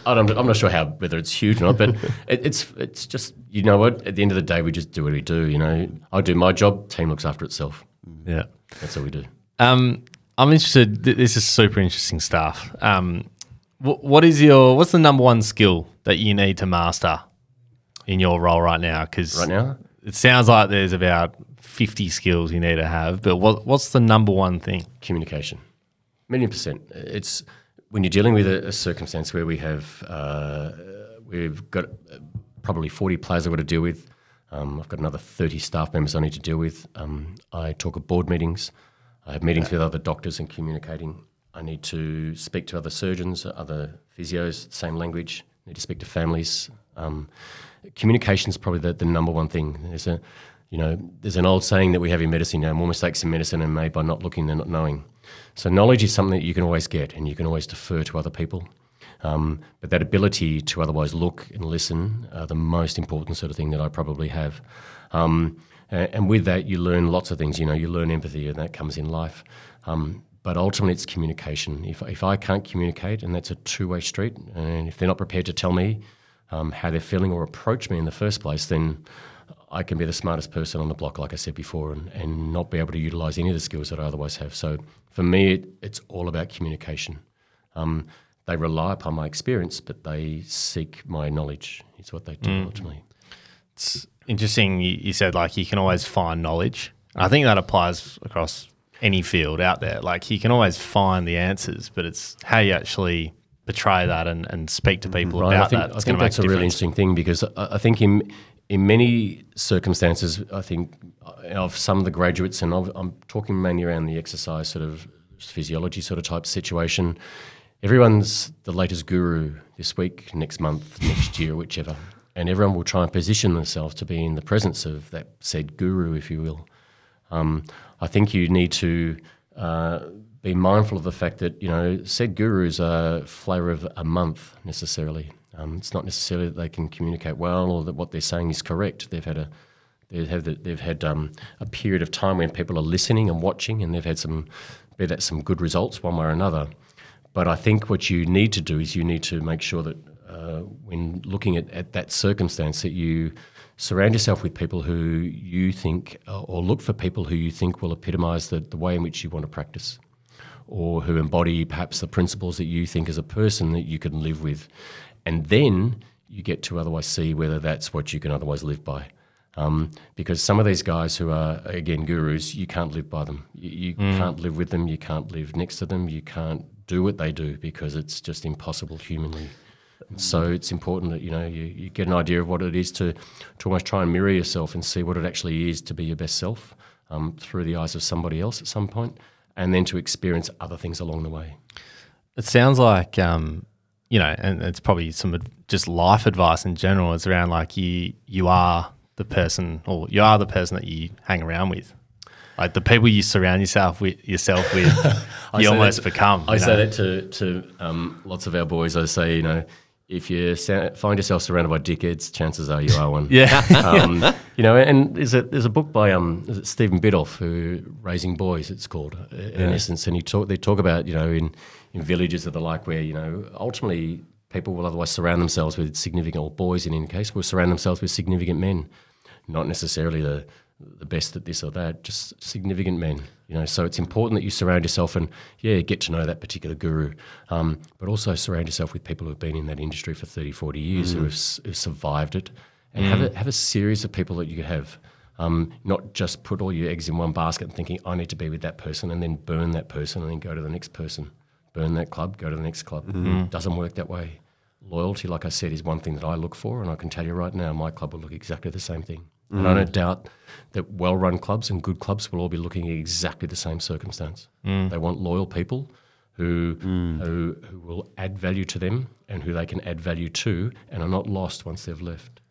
Speaker 3: I'm not sure whether it's huge or not, but it's just, you know what, at the end of the day, we just do what we do. You know, I do my job, team looks after itself.
Speaker 1: Yeah.
Speaker 3: That's all we do.
Speaker 1: I'm interested. This is super interesting stuff. What's the number one skill that you need to master in your role right now? Because
Speaker 3: Right now?
Speaker 1: it sounds like there's about 50 skills you need to have, but what's the number one thing?
Speaker 3: Communication. 1,000,000%. It's when you're dealing with a circumstance where we've got probably 40 players I've got to deal with. I've got another 30 staff members I need to deal with. I talk at board meetings. I have meetings with other doctors and communicating. I need to speak to other surgeons, other physios, same language. I need to speak to families. Communication is probably the number one thing. There's an old saying that we have in medicine, more mistakes in medicine are made by not looking than not knowing. So knowledge is something that you can always get and you can always defer to other people. But that ability to otherwise look and listen are the most important sort of thing that I probably have. And with that, you learn lots of things. You know, you learn empathy, and that comes in life. But ultimately, it's communication. If I can't communicate, and that's a two-way street, and if they're not prepared to tell me how they're feeling or approach me in the first place, then I can be the smartest person on the block, like I said before, and not be able to utilise any of the skills that I otherwise have. So for me, it's all about communication. They rely upon my experience, but they seek my knowledge. It's what they do ultimately.
Speaker 1: It's interesting you said, like, you can always find knowledge. I think that applies across any field out there. Like, you can always find the answers, but it's how you actually portray that and speak to people about that.
Speaker 3: I think that's a really interesting thing, because I think in many circumstances, I think of some of the graduates, and I'm talking mainly around the exercise sort of physiology sort of type situation, everyone's the latest guru this week, next month, next year, whichever. And everyone will try and position themselves to be in the presence of that said guru, if you will. I think you need to be mindful of the fact that, you know, said gurus are flavour of a month necessarily. It's not necessarily that they can communicate well or that what they're saying is correct. They've had a period of time when people are listening and watching, and they've had some good results one way or another. But I think what you need to do is you need to make sure that when looking at that circumstance, that you surround yourself with people who you think, or look for people who you think will epitomise the way in which you want to practice, or who embody perhaps the principles that you think as a person that you can live with. And then you get to otherwise see whether that's what you can otherwise live by. Because some of these guys who are, again, gurus, you can't live by them. You can't live with them. You can't live next to them. You can't do what they do, because it's just impossible humanly. So it's important that, you know, you get an idea of what it is to almost try and mirror yourself and see what it actually is to be your best self through the eyes of somebody else at some point, and then to experience other things along the way.
Speaker 1: It sounds like, you know, and it's probably some just life advice in general. It's around like you are the person, or you are the person that you hang around with. Like the people you surround yourself with, you almost become.
Speaker 3: I say that to lots of our boys. I say, you know, if you find yourself surrounded by dickheads, chances are you are one.
Speaker 1: Yeah.
Speaker 3: You know, and there's a book by is it Stephen Biddulph, who Raising Boys, it's called, in essence, and they talk about, you know, in villages of the like, where, you know, ultimately people will otherwise surround themselves with significant, or boys in any case, will surround themselves with significant men, not necessarily the best at this or that, just significant men. You know, so it's important that you surround yourself and, get to know that particular guru, but also surround yourself with people who have been in that industry for 30, 40 years, who've survived it, and have a series of people that you have. Not just put all your eggs in one basket and thinking, I need to be with that person, and then burn that person and then go to the next person. Burn that club, go to the next club. Doesn't work that way. Loyalty, like I said, is one thing that I look for, and I can tell you right now, my club will look exactly the same thing. And I don't doubt that well-run clubs and good clubs will all be looking at exactly the same circumstance. They want loyal people who will add value to them and who they can add value to, and are not lost once they've left.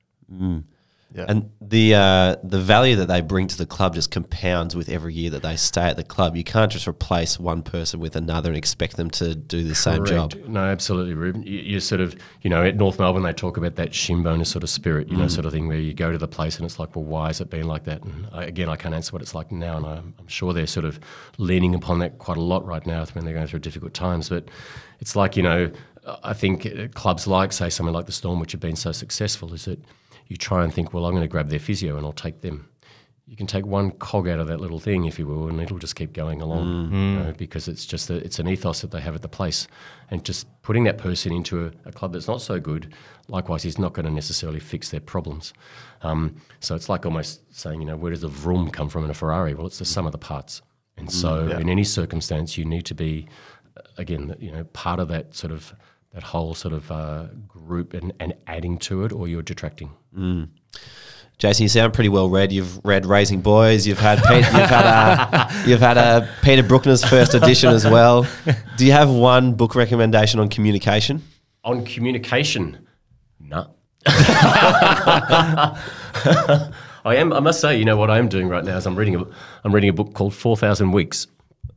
Speaker 1: Yeah.
Speaker 2: And the value that they bring to the club just compounds with every year that they stay at the club. You can't just replace one person with another and expect them to do the same job.
Speaker 3: No, absolutely, Ruben. You sort of, at North Melbourne, they talk about that shin bonus sort of spirit, sort of thing where you go to the place and it's like, well, why has it been like that? And I can't answer what it's like now, and I'm sure they're sort of leaning upon that quite a lot right now when they're going through difficult times. But it's like, I think clubs like, say, something like the Storm, which have been so successful, is that you try and think, well, I'm going to grab their physio and I'll take them. You can take one cog out of that little thing, if you will, and it'll just keep going along, because it's just it's an ethos that they have at the place. And just putting that person into a club that's not so good, likewise, is not going to necessarily fix their problems. So it's like almost saying, where does the vroom come from in a Ferrari? Well, it's the sum of the parts. And so in any circumstance, you need to be, again, part of that sort of that whole sort of group and adding to it, or you're detracting.
Speaker 2: Jason, you sound pretty well read. You've read Raising Boys. You've had you've had Peter Bruckner's first edition as well. Do you have one book recommendation on communication?
Speaker 3: On communication, no. I must say, what I am doing right now is I'm reading a book called 4,000 Weeks.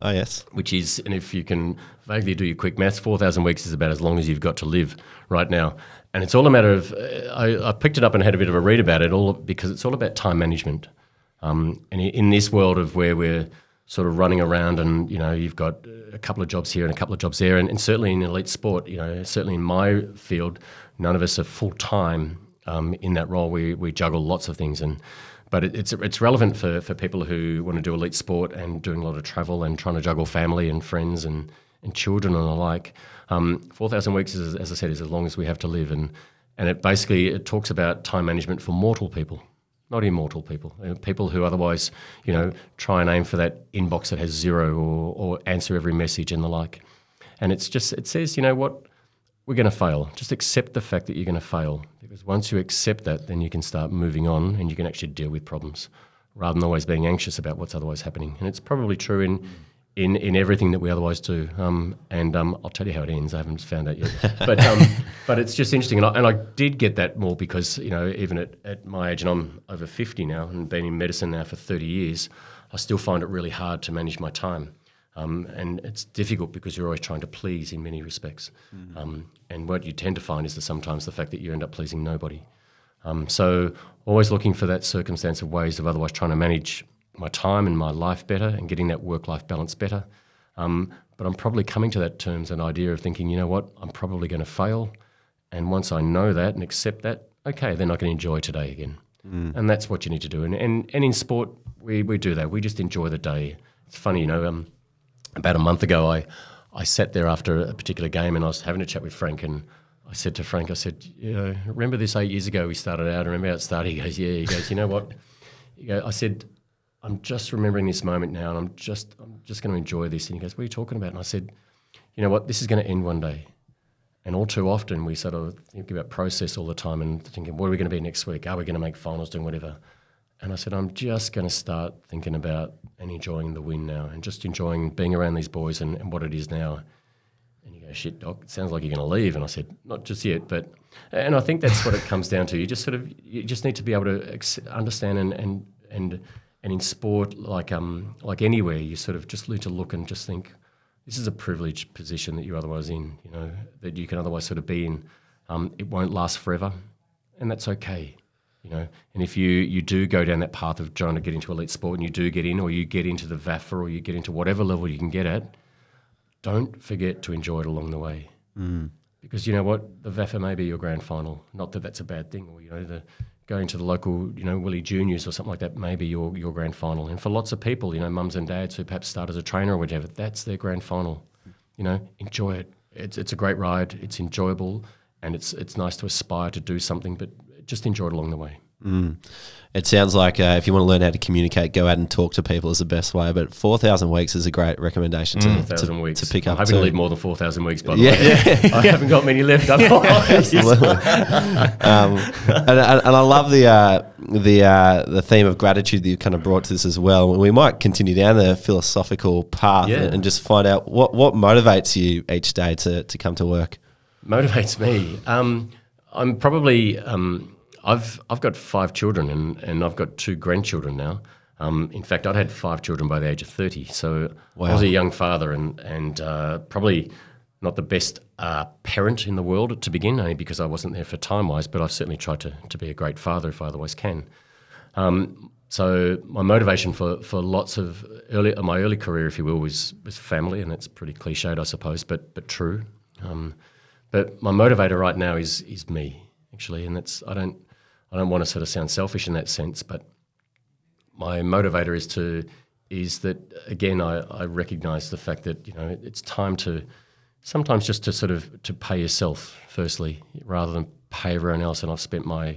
Speaker 2: Oh, yes.
Speaker 3: Which is, and if you can vaguely do your quick maths, 4,000 weeks is about as long as you've got to live right now. And it's all a matter of, I picked it up and had a bit of a read about it, all because it's all about time management. And in this world of where we're sort of running around and, you've got a couple of jobs here and a couple of jobs there, and certainly in elite sport, certainly in my field, none of us are full-time in that role. We juggle lots of things, but it's relevant for people who want to do elite sport and doing a lot of travel and trying to juggle family and friends and children and the like. 4,000 weeks, is, as I said, is as long as we have to live. And it talks about time management for mortal people, not immortal people. People who otherwise, try and aim for that inbox that has zero or answer every message and the like. And it says, what? We're going to fail. Just accept the fact that you're going to fail, because once you accept that, then you can start moving on and you can actually deal with problems rather than always being anxious about what's otherwise happening. And it's probably true in everything that we otherwise do. I'll tell you how it ends. I haven't found out yet. But it's just interesting. And I did get that more because, even at my age, and I'm over 50 now and been in medicine now for 30 years, I still find it really hard to manage my time. And it's difficult because you're always trying to please in many respects. And what you tend to find is that sometimes the fact that you end up pleasing nobody. So always looking for that circumstance of ways of otherwise trying to manage my time and my life better and getting that work-life balance better. But I'm probably coming to that terms, an idea of thinking, I'm probably going to fail. And once I know that and accept that, okay, then I can enjoy today again. And that's what you need to do. And in sport, we do that. We just enjoy the day. It's funny, about a month ago, I sat there after a particular game and I was having a chat with Frank, and I said to Frank, remember this 8 years ago we started out? I remember how it started. He goes, yeah. He goes, you know what? I said, I'm just remembering this moment now, and I'm just going to enjoy this. And he goes, what are you talking about? And I said, you know what? This is going to end one day. And all too often we sort of think about process all the time and thinking, what are we going to be next week? Are we going to make finals, doing whatever? And I said, I'm just going to start thinking about and enjoying the win now and just enjoying being around these boys and what it is now. And you go, shit, Doc, it sounds like you're going to leave. And I said, not just yet, but... And I think that's what it comes down to. You just need to be able to understand and in sport, like anywhere, you sort of just need to look and just think, this is a privileged position that you're otherwise in, that you can otherwise sort of be in. It won't last forever, and that's okay. And if you do go down that path of trying to get into elite sport and you do get in, or you get into the VAFA, or you get into whatever level you can get at, don't forget to enjoy it along the way. Because you know what? The VAFA may be your grand final. Not that that's a bad thing. Or, going to the local, Willie Juniors or something like that may be your grand final. And for lots of people, mums and dads who perhaps start as a trainer or whatever, that's their grand final. Enjoy it. It's a great ride. It's enjoyable. And it's nice to aspire to do something, but just enjoy it along the way.
Speaker 2: It sounds like if you want to learn how to communicate, go out and talk to people is the best way. But 4,000 weeks is a great recommendation to pick up.
Speaker 3: I'm hoping to leave more than 4,000 weeks, by the way. I haven't got many left.
Speaker 2: Absolutely. And I love the theme of gratitude that you kind of brought to this as well. We might continue down the philosophical path and just find out what motivates you each day to come to work.
Speaker 3: Motivates me. I'm probably I've got 5 children and I've got 2 grandchildren now. In fact, I'd had 5 children by the age of 30. So I was a young father and probably not the best parent in the world to begin, only because I wasn't there for time-wise, but I've certainly tried to be a great father if I otherwise can. So my motivation for lots of my early career, if you will, was family, and it's pretty cliched, I suppose, but true. But my motivator right now is me, actually, and that's I don't want to sort of sound selfish in that sense, but my motivator is that again I recognise the fact that it's time to sometimes just to sort of to pay yourself firstly rather than pay everyone else, and I've spent my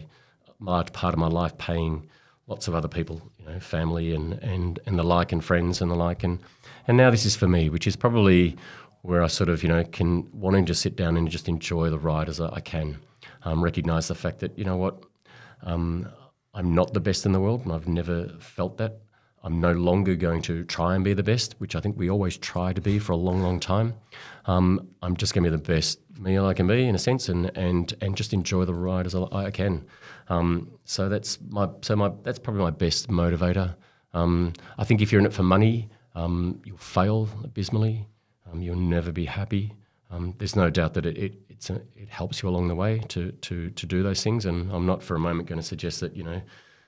Speaker 3: large part of my life paying lots of other people, family and the like, and friends and the like, and now this is for me, which is probably where I sort of can wanting to sit down and just enjoy the ride as I can, recognise the fact that I'm not the best in the world, and I've never felt that. I'm no longer going to try and be the best, which I think we always try to be for a long, long time. I'm just going to be the best me I can be, in a sense, and just enjoy the ride as I can. So that's probably my best motivator. I think if you're in it for money, you'll fail abysmally. You'll never be happy. There's no doubt that it helps you along the way to do those things, and I'm not for a moment going to suggest that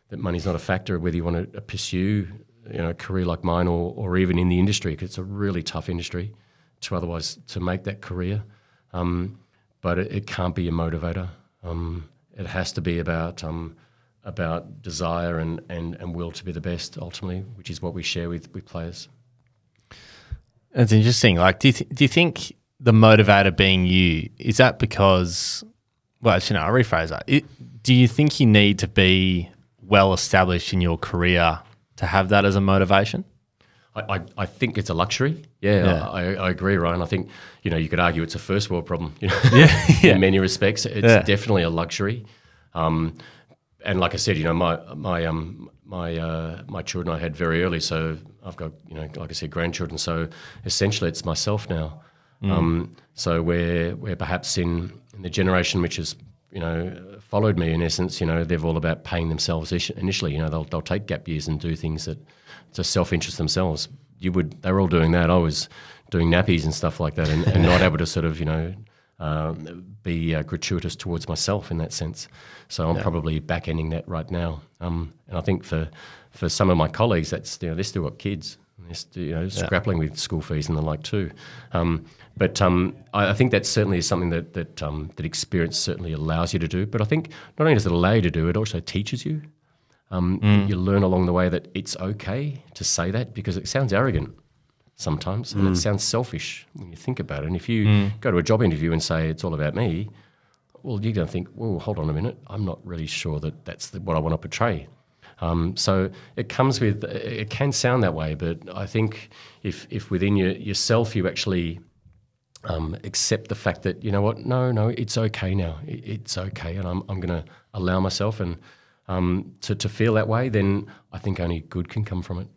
Speaker 3: that money's not a factor whether you want to pursue a career like mine or even in the industry, because it's a really tough industry to make that career. But it can't be a motivator. It has to be about desire and will to be the best ultimately, which is what we share with players.
Speaker 1: It's interesting. Like, do you think the motivator being you, is that because? Well, actually, no, I'll rephrase that. Do you think you need to be well established in your career to have that as a motivation?
Speaker 3: I think it's a luxury. Yeah. I agree, Ryan. I think you could argue it's a first world problem. In many respects, it's definitely a luxury. And like I said, my children I had very early, so I've got like I said, grandchildren. So essentially, it's myself now. So we're perhaps in the generation which has followed me, in essence, they're all about paying themselves initially. They'll take gap years and do things that to self-interest themselves. They were all doing that. I was doing nappies and stuff like that, and not able to sort of be gratuitous towards myself in that sense. So I'm probably back-ending that right now. And I think for some of my colleagues, that's they're still got kids. They're still, grappling with school fees and the like too. But I think that certainly is something that experience certainly allows you to do. But I think not only does it allow you to do, it also teaches you. You learn along the way that it's okay to say that, because it sounds arrogant sometimes, and it sounds selfish when you think about it. And if you go to a job interview and say it's all about me, well, you're going to think, well, hold on a minute, I'm not really sure that that's what I want to portray. So it comes with, it can sound that way, but I think if within yourself you actually accept the fact that, no, it's okay now, it's okay, and I'm going to allow myself and to feel that way, then I think only good can come from it.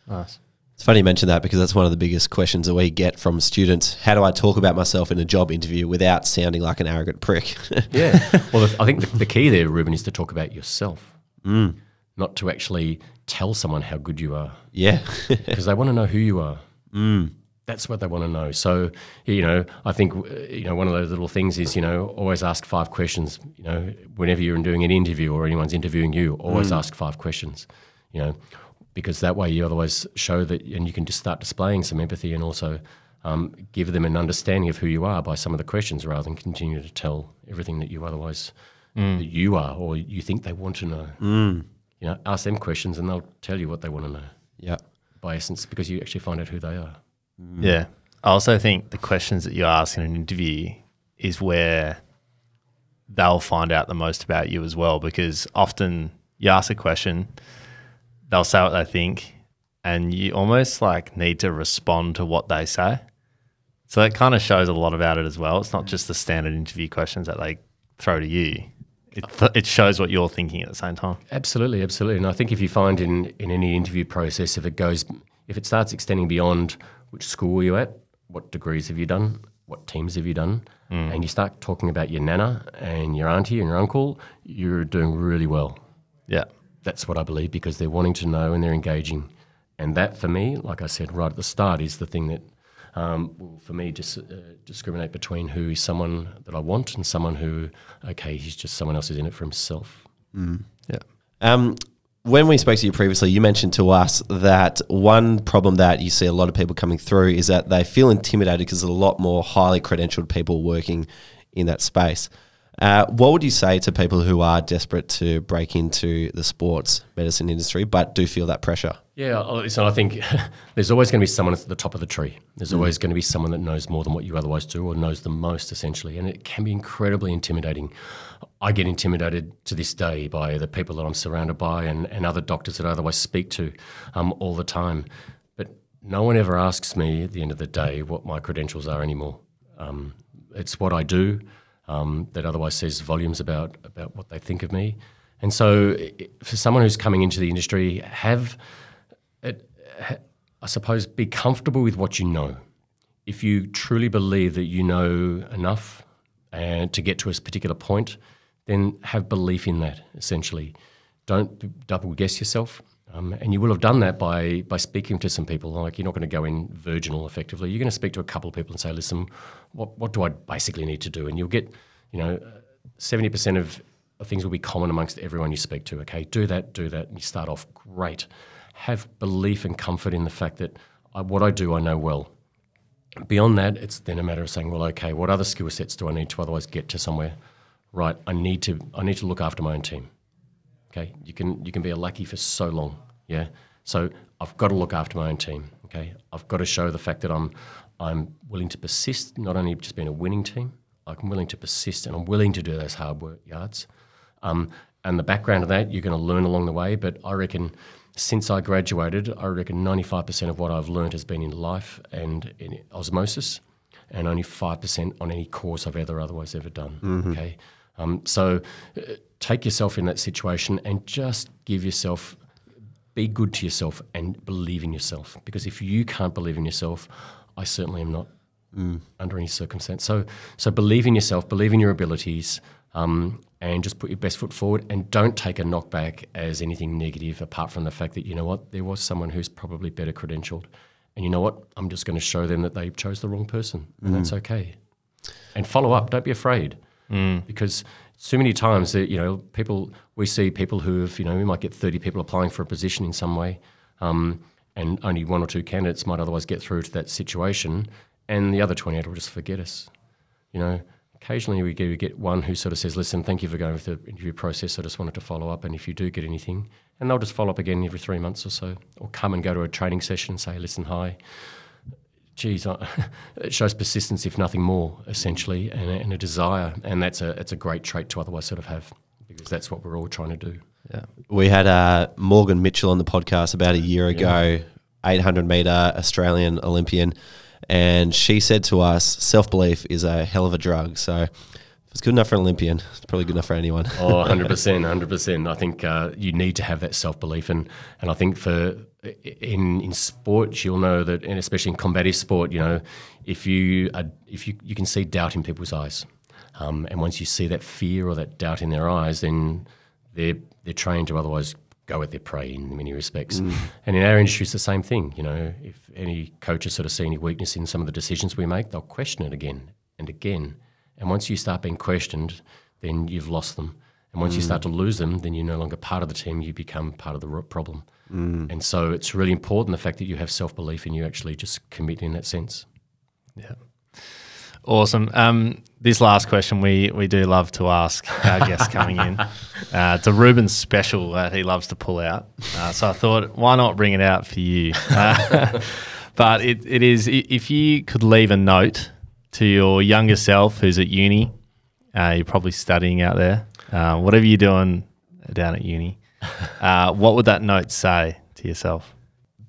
Speaker 2: Nice. It's funny you mention that, because that's one of the biggest questions that we get from students. How do I talk about myself in a job interview without sounding like an arrogant prick?
Speaker 3: Yeah. Well, I think the key there, Ruben, is to talk about yourself, not to actually tell someone how good you are.
Speaker 2: Yeah.
Speaker 3: Because they want to know who you are. That's what they want to know. So, I think, one of those little things is, always ask 5 questions. Whenever you're doing an interview or anyone's interviewing you, always ask 5 questions, because that way you otherwise show that, and you can just start displaying some empathy, and also give them an understanding of who you are by some of the questions, rather than continue to tell everything that you otherwise that you are, or you think they want to know. Ask them questions and they'll tell you what they want to know.
Speaker 2: Yeah.
Speaker 3: By essence, because you actually find out who they are.
Speaker 1: Yeah. I also think the questions that you ask in an interview is where they'll find out the most about you as well, because often you ask a question, they'll say what they think, and you almost need to respond to what they say. So that kind of shows a lot about it as well. It's not just the standard interview questions that they throw to you. It shows what you're thinking at the same time.
Speaker 3: Absolutely, absolutely. And I think if you find in any interview process, if it starts extending beyond which school are you at, what degrees have you done, what teams have you done, and you start talking about your nana and your auntie and your uncle, you're doing really well.
Speaker 1: Yeah.
Speaker 3: That's what I believe, because they're wanting to know and they're engaging. And that, for me, like I said right at the start, is the thing that will, for me, just discriminate between who is someone that I want and someone who, okay, he's just someone else who's in it for himself.
Speaker 1: Yeah.
Speaker 2: When we spoke to you previously, you mentioned to us that one problem that you see a lot of people coming through is that they feel intimidated because there's a lot more highly credentialed people working in that space. What would you say to people who are desperate to break into the sports medicine industry but do feel that pressure?
Speaker 3: Yeah, listen, I think there's always going to be someone at the top of the tree. There's always going to be someone that knows more than what you otherwise do, or knows the most, essentially, and it can be incredibly intimidating. I get intimidated to this day by the people that I'm surrounded by and other doctors that I otherwise speak to all the time. But no one ever asks me at the end of the day what my credentials are anymore. It's what I do that otherwise says volumes about what they think of me. And so for someone who's coming into the industry, I suppose, be comfortable with what you know. If you truly believe that you know enough and to get to a particular point, then have belief in that, essentially. Don't double guess yourself. And you will have done that by speaking to some people. Like, you're not going to go in virginal, effectively. You're going to speak to a couple of people and say, listen, what do I basically need to do? And you'll get, 70% of things will be common amongst everyone you speak to. Okay, do that, and you start off great. Have belief and comfort in the fact that what I do, I know well. Beyond that, it's then a matter of saying, well, okay, what other skill sets do I need to otherwise get to somewhere? Right, I need to look after my own team. Okay, you can be a lackey for so long, yeah. So I've got to look after my own team. Okay, I've got to show the fact that I'm willing to persist, not only just being a winning team. I'm willing to persist, and I'm willing to do those hard work yards. And the background of that, you're going to learn along the way. But I reckon, since I graduated, 95% of what I've learned has been in life and in osmosis, and only 5% on any course I've otherwise ever done. Mm-hmm. Okay, so take yourself in that situation and just be good to yourself and believe in yourself. Because if you can't believe in yourself, I certainly am not under any circumstance. So believe in yourself, believe in your abilities, and just put your best foot forward, and don't take a knockback as anything negative, apart from the fact that, you know what, there was someone who's probably better credentialed. And you know what, I'm just going to show them that they chose the wrong person, and that's okay. And follow up, don't be afraid. Because so many times that, we see people who have, we might get 30 people applying for a position in some way, and only one or two candidates might otherwise get through to that situation, and the other 28 will just forget us. Occasionally we get one who sort of says, listen, thank you for going through the interview process, I just wanted to follow up, and if you do get anything, and they'll just follow up again every 3 months or so, or come and go to a training session and say, listen, hi. Geez, it shows persistence, if nothing more, essentially, and a desire, and it's a great trait to otherwise sort of have, because that's what we're all trying to do.
Speaker 2: Yeah, we had Morgan Mitchell on the podcast about a year ago, 800-metre Australian Olympian, and she said to us, self-belief is a hell of a drug. So if it's good enough for an Olympian, it's probably good enough for anyone.
Speaker 3: Oh, 100%. I think you need to have that self-belief, and I think in sport, you'll know that, and especially in combative sport, if you can see doubt in people's eyes, and once you see that fear or that doubt in their eyes, then they're trained to otherwise go at their prey in many respects. And in our industry, it's the same thing. If any coaches sort of see any weakness in some of the decisions we make, they'll question it again and again. And once you start being questioned, then you've lost them. And once you start to lose them, then you're no longer part of the team, you become part of the problem. And so it's really important, the fact that you have self-belief and you actually just commit in that sense.
Speaker 1: Yeah. Awesome. This last question we do love to ask our guests coming in. It's a Ruben special that he loves to pull out. So I thought, why not bring it out for you? But it is, if you could leave a note to your younger self who's at uni, you're probably studying out there, whatever you're doing down at uni, what would that note say to yourself?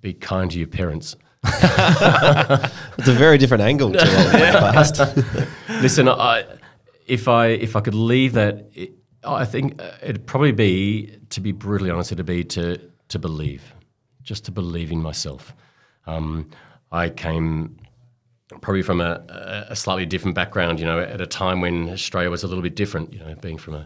Speaker 3: Be kind to your parents.
Speaker 2: It's a very different angle to what we've past.
Speaker 3: Listen, if I could leave that, I think it'd probably be, to be brutally honest, it'd be to believe, just to believe in myself. I came probably from a slightly different background, at a time when Australia was a little bit different, being from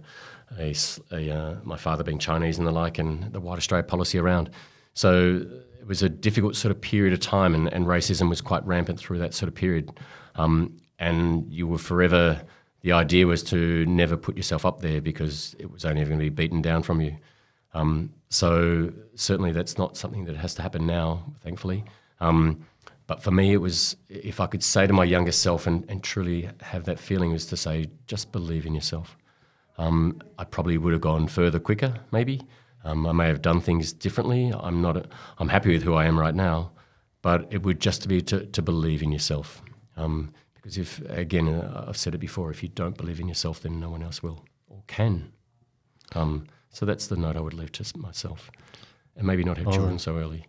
Speaker 3: my father being Chinese and the like, and the White Australia policy around. So it was a difficult sort of period of time, and racism was quite rampant through that sort of period. And you were forever, the idea was to never put yourself up there because it was only ever going to be beaten down from you. So certainly that's not something that has to happen now, thankfully. But for me, it was, if I could say to my younger self and truly have that feeling, was to say, just believe in yourself. I probably would have gone further quicker, maybe. I may have done things differently. I'm happy with who I am right now, but it would just be to believe in yourself. Because if, again, I've said it before, if you don't believe in yourself, then no one else will or can. So that's the note I would leave to myself. And maybe not have children so early.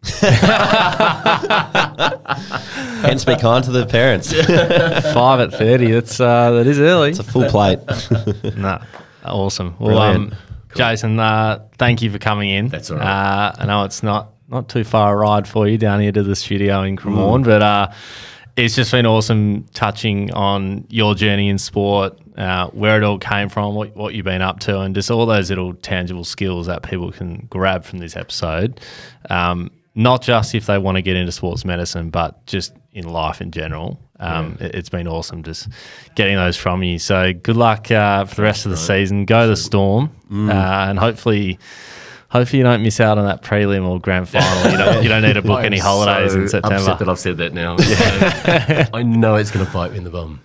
Speaker 2: Hence, be kind to the parents.
Speaker 1: 5 at 30. That is early.
Speaker 2: It's a full plate.
Speaker 1: Nah, awesome. Well, Jason, thank you for coming in.
Speaker 3: That's all right.
Speaker 1: I know it's not too far a ride for you down here to the studio in Cremorne, but it's just been awesome touching on your journey in sport, where it all came from, what you've been up to, and just all those little tangible skills that people can grab from this episode. Not just if they want to get into sports medicine, but just in life in general. It's been awesome just getting those from you. So good luck for the rest of the season. Go the Storm, and hopefully you don't miss out on that prelim or grand final. You don't need to book any holidays in September.
Speaker 3: I'm upset that I've said that now. I know it's going to bite me in the bum.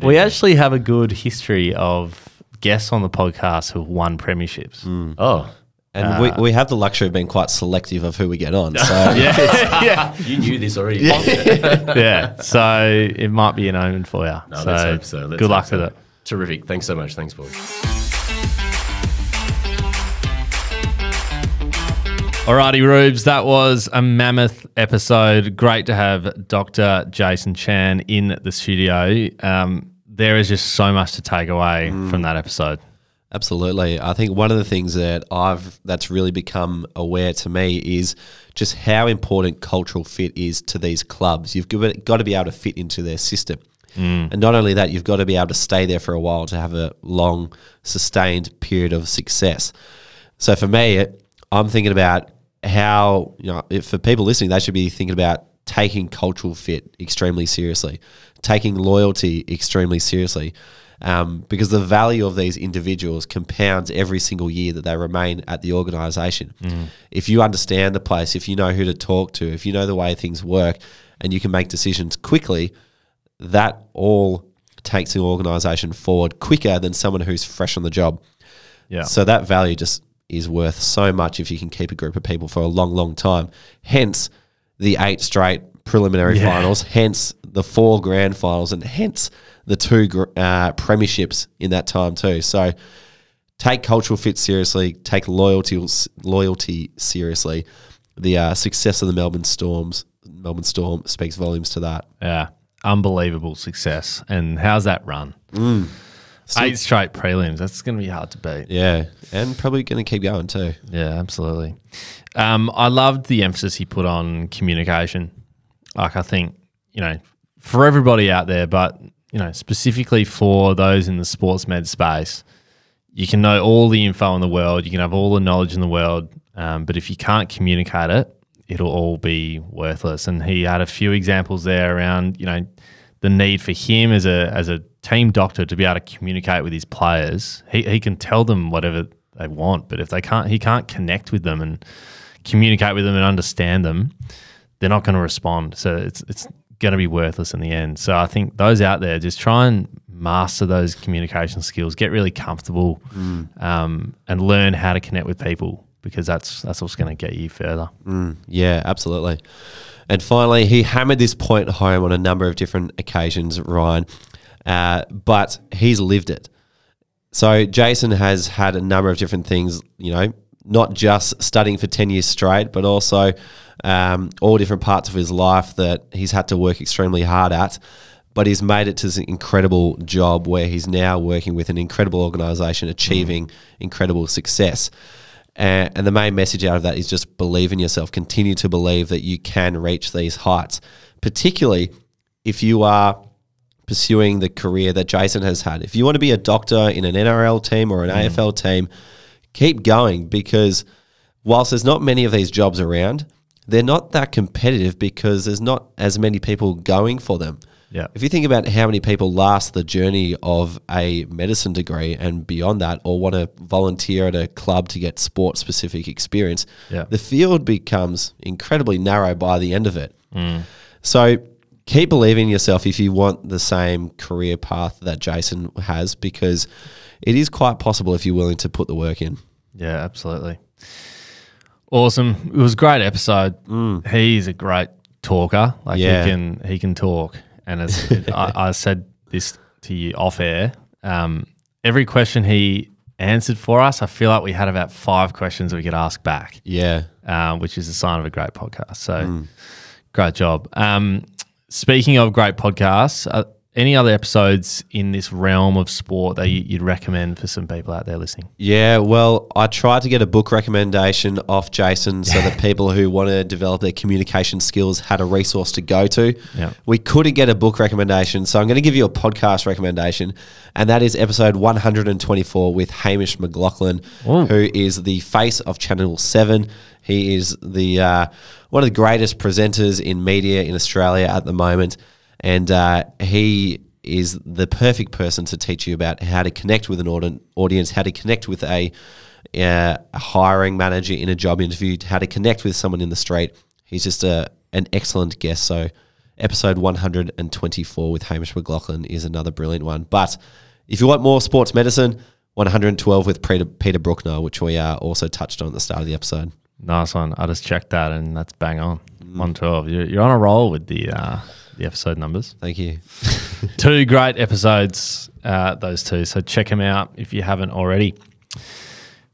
Speaker 1: We actually have a good history of guests on the podcast who've won premierships.
Speaker 3: Oh.
Speaker 2: And we have the luxury of being quite selective of who we get on. So
Speaker 1: yeah.
Speaker 3: You knew this already.
Speaker 1: Yeah. So it might be an omen for you.
Speaker 3: No, let's hope so.
Speaker 1: Good luck with it.
Speaker 3: Terrific. Thanks so much. Thanks, boys.
Speaker 1: Alrighty, Rubes, that was a mammoth episode. Great to have Dr. Jason Chan in the studio. There is just so much to take away from that episode.
Speaker 2: Absolutely. I think one of the things that's really become aware to me is just how important cultural fit is to these clubs. You've got to be able to fit into their system. And not only that, you've got to be able to stay there for a while to have a long, sustained period of success. So for me, I'm thinking about how, for people listening, they should be thinking about taking cultural fit extremely seriously, taking loyalty extremely seriously, because the value of these individuals compounds every single year that they remain at the organisation. If you understand the place, if you know who to talk to, if you know the way things work, and you can make decisions quickly, that all takes the organisation forward quicker than someone who's fresh on the job.
Speaker 1: Yeah.
Speaker 2: So that value just is worth so much if you can keep a group of people for a long, long time. Hence the 8 straight preliminary finals, hence the 4 grand finals, and hence the 2 premierships in that time too. So take cultural fit seriously, take loyalty seriously. The success of the Melbourne Storm speaks volumes to that.
Speaker 1: Yeah, unbelievable success. And how's that run? 8 straight prelims. That's going to be hard to beat.
Speaker 2: Yeah, and probably going to keep going too.
Speaker 1: Yeah, absolutely. I loved the emphasis he put on communication. Like, I think, for everybody out there, but, specifically for those in the sports med space, you can know all the info in the world, you can have all the knowledge in the world, but if you can't communicate it, it'll all be worthless. And he had a few examples there around, the need for him as a team doctor to be able to communicate with his players. He can tell them whatever they want, but if he can't connect with them and communicate with them and understand them, they're not going to respond. So it's going to be worthless in the end. So I think those out there, just try and master those communication skills, get really comfortable, and learn how to connect with people, because that's what's going to get you further.
Speaker 2: Yeah, absolutely. And finally, he hammered this point home on a number of different occasions, Ryan, but he's lived it. So Jason has had a number of different things, not just studying for 10 years straight, but also all different parts of his life that he's had to work extremely hard at. But he's made it to this incredible job where he's now working with an incredible organisation, achieving incredible success. And the main message out of that is just believe in yourself. Continue to believe that you can reach these heights, particularly if you are pursuing the career that Jason has had. If you want to be a doctor in an NRL team or an AFL team, keep going, because whilst there's not many of these jobs around, they're not that competitive because there's not as many people going for them.
Speaker 1: Yeah.
Speaker 2: If you think about how many people last the journey of a medicine degree and beyond that, or want to volunteer at a club to get sport-specific experience, the field becomes incredibly narrow by the end of it. So keep believing in yourself if you want the same career path that Jason has, because it is quite possible if you're willing to put the work in.
Speaker 1: Yeah, absolutely. Awesome. It was a great episode. He's a great talker. Like he can talk. And as I said this to you off air, every question he answered for us, I feel like we had about 5 questions that we could ask back. Yeah. Which is a sign of a great podcast. So great job. Speaking of great podcasts, any other episodes in this realm of sport that you'd recommend for some people out there listening? Yeah, well, I tried to get a book recommendation off Jason so that people who want to develop their communication skills had a resource to go to. Yeah. We couldn't get a book recommendation, so I'm going to give you a podcast recommendation, and that is episode 124 with Hamish McLaughlin, who is the face of Channel 7. He is the one of the greatest presenters in media in Australia at the moment. And he is the perfect person to teach you about how to connect with an audience, how to connect with a hiring manager in a job interview, how to connect with someone in the street. He's just an excellent guest. So episode 124 with Hamish McLaughlin is another brilliant one. But if you want more sports medicine, 112 with Peter Bruckner, which we also touched on at the start of the episode. Nice one. I just checked that and that's bang on. 112. You're on a roll with the episode numbers. Thank you. 2 great episodes, those 2. So check them out if you haven't already.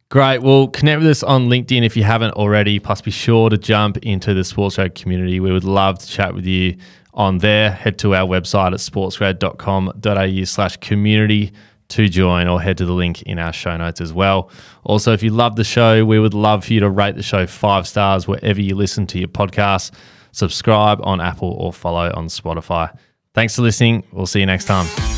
Speaker 1: Great. Well, connect with us on LinkedIn if you haven't already. Plus, be sure to jump into the SportsGrad community. We would love to chat with you on there. Head to our website at sportsgrad.com.au/community to join, or head to the link in our show notes as well. Also, if you love the show, we would love for you to rate the show 5 stars wherever you listen to your podcasts. Subscribe on Apple or follow on Spotify. Thanks for listening. We'll see you next time.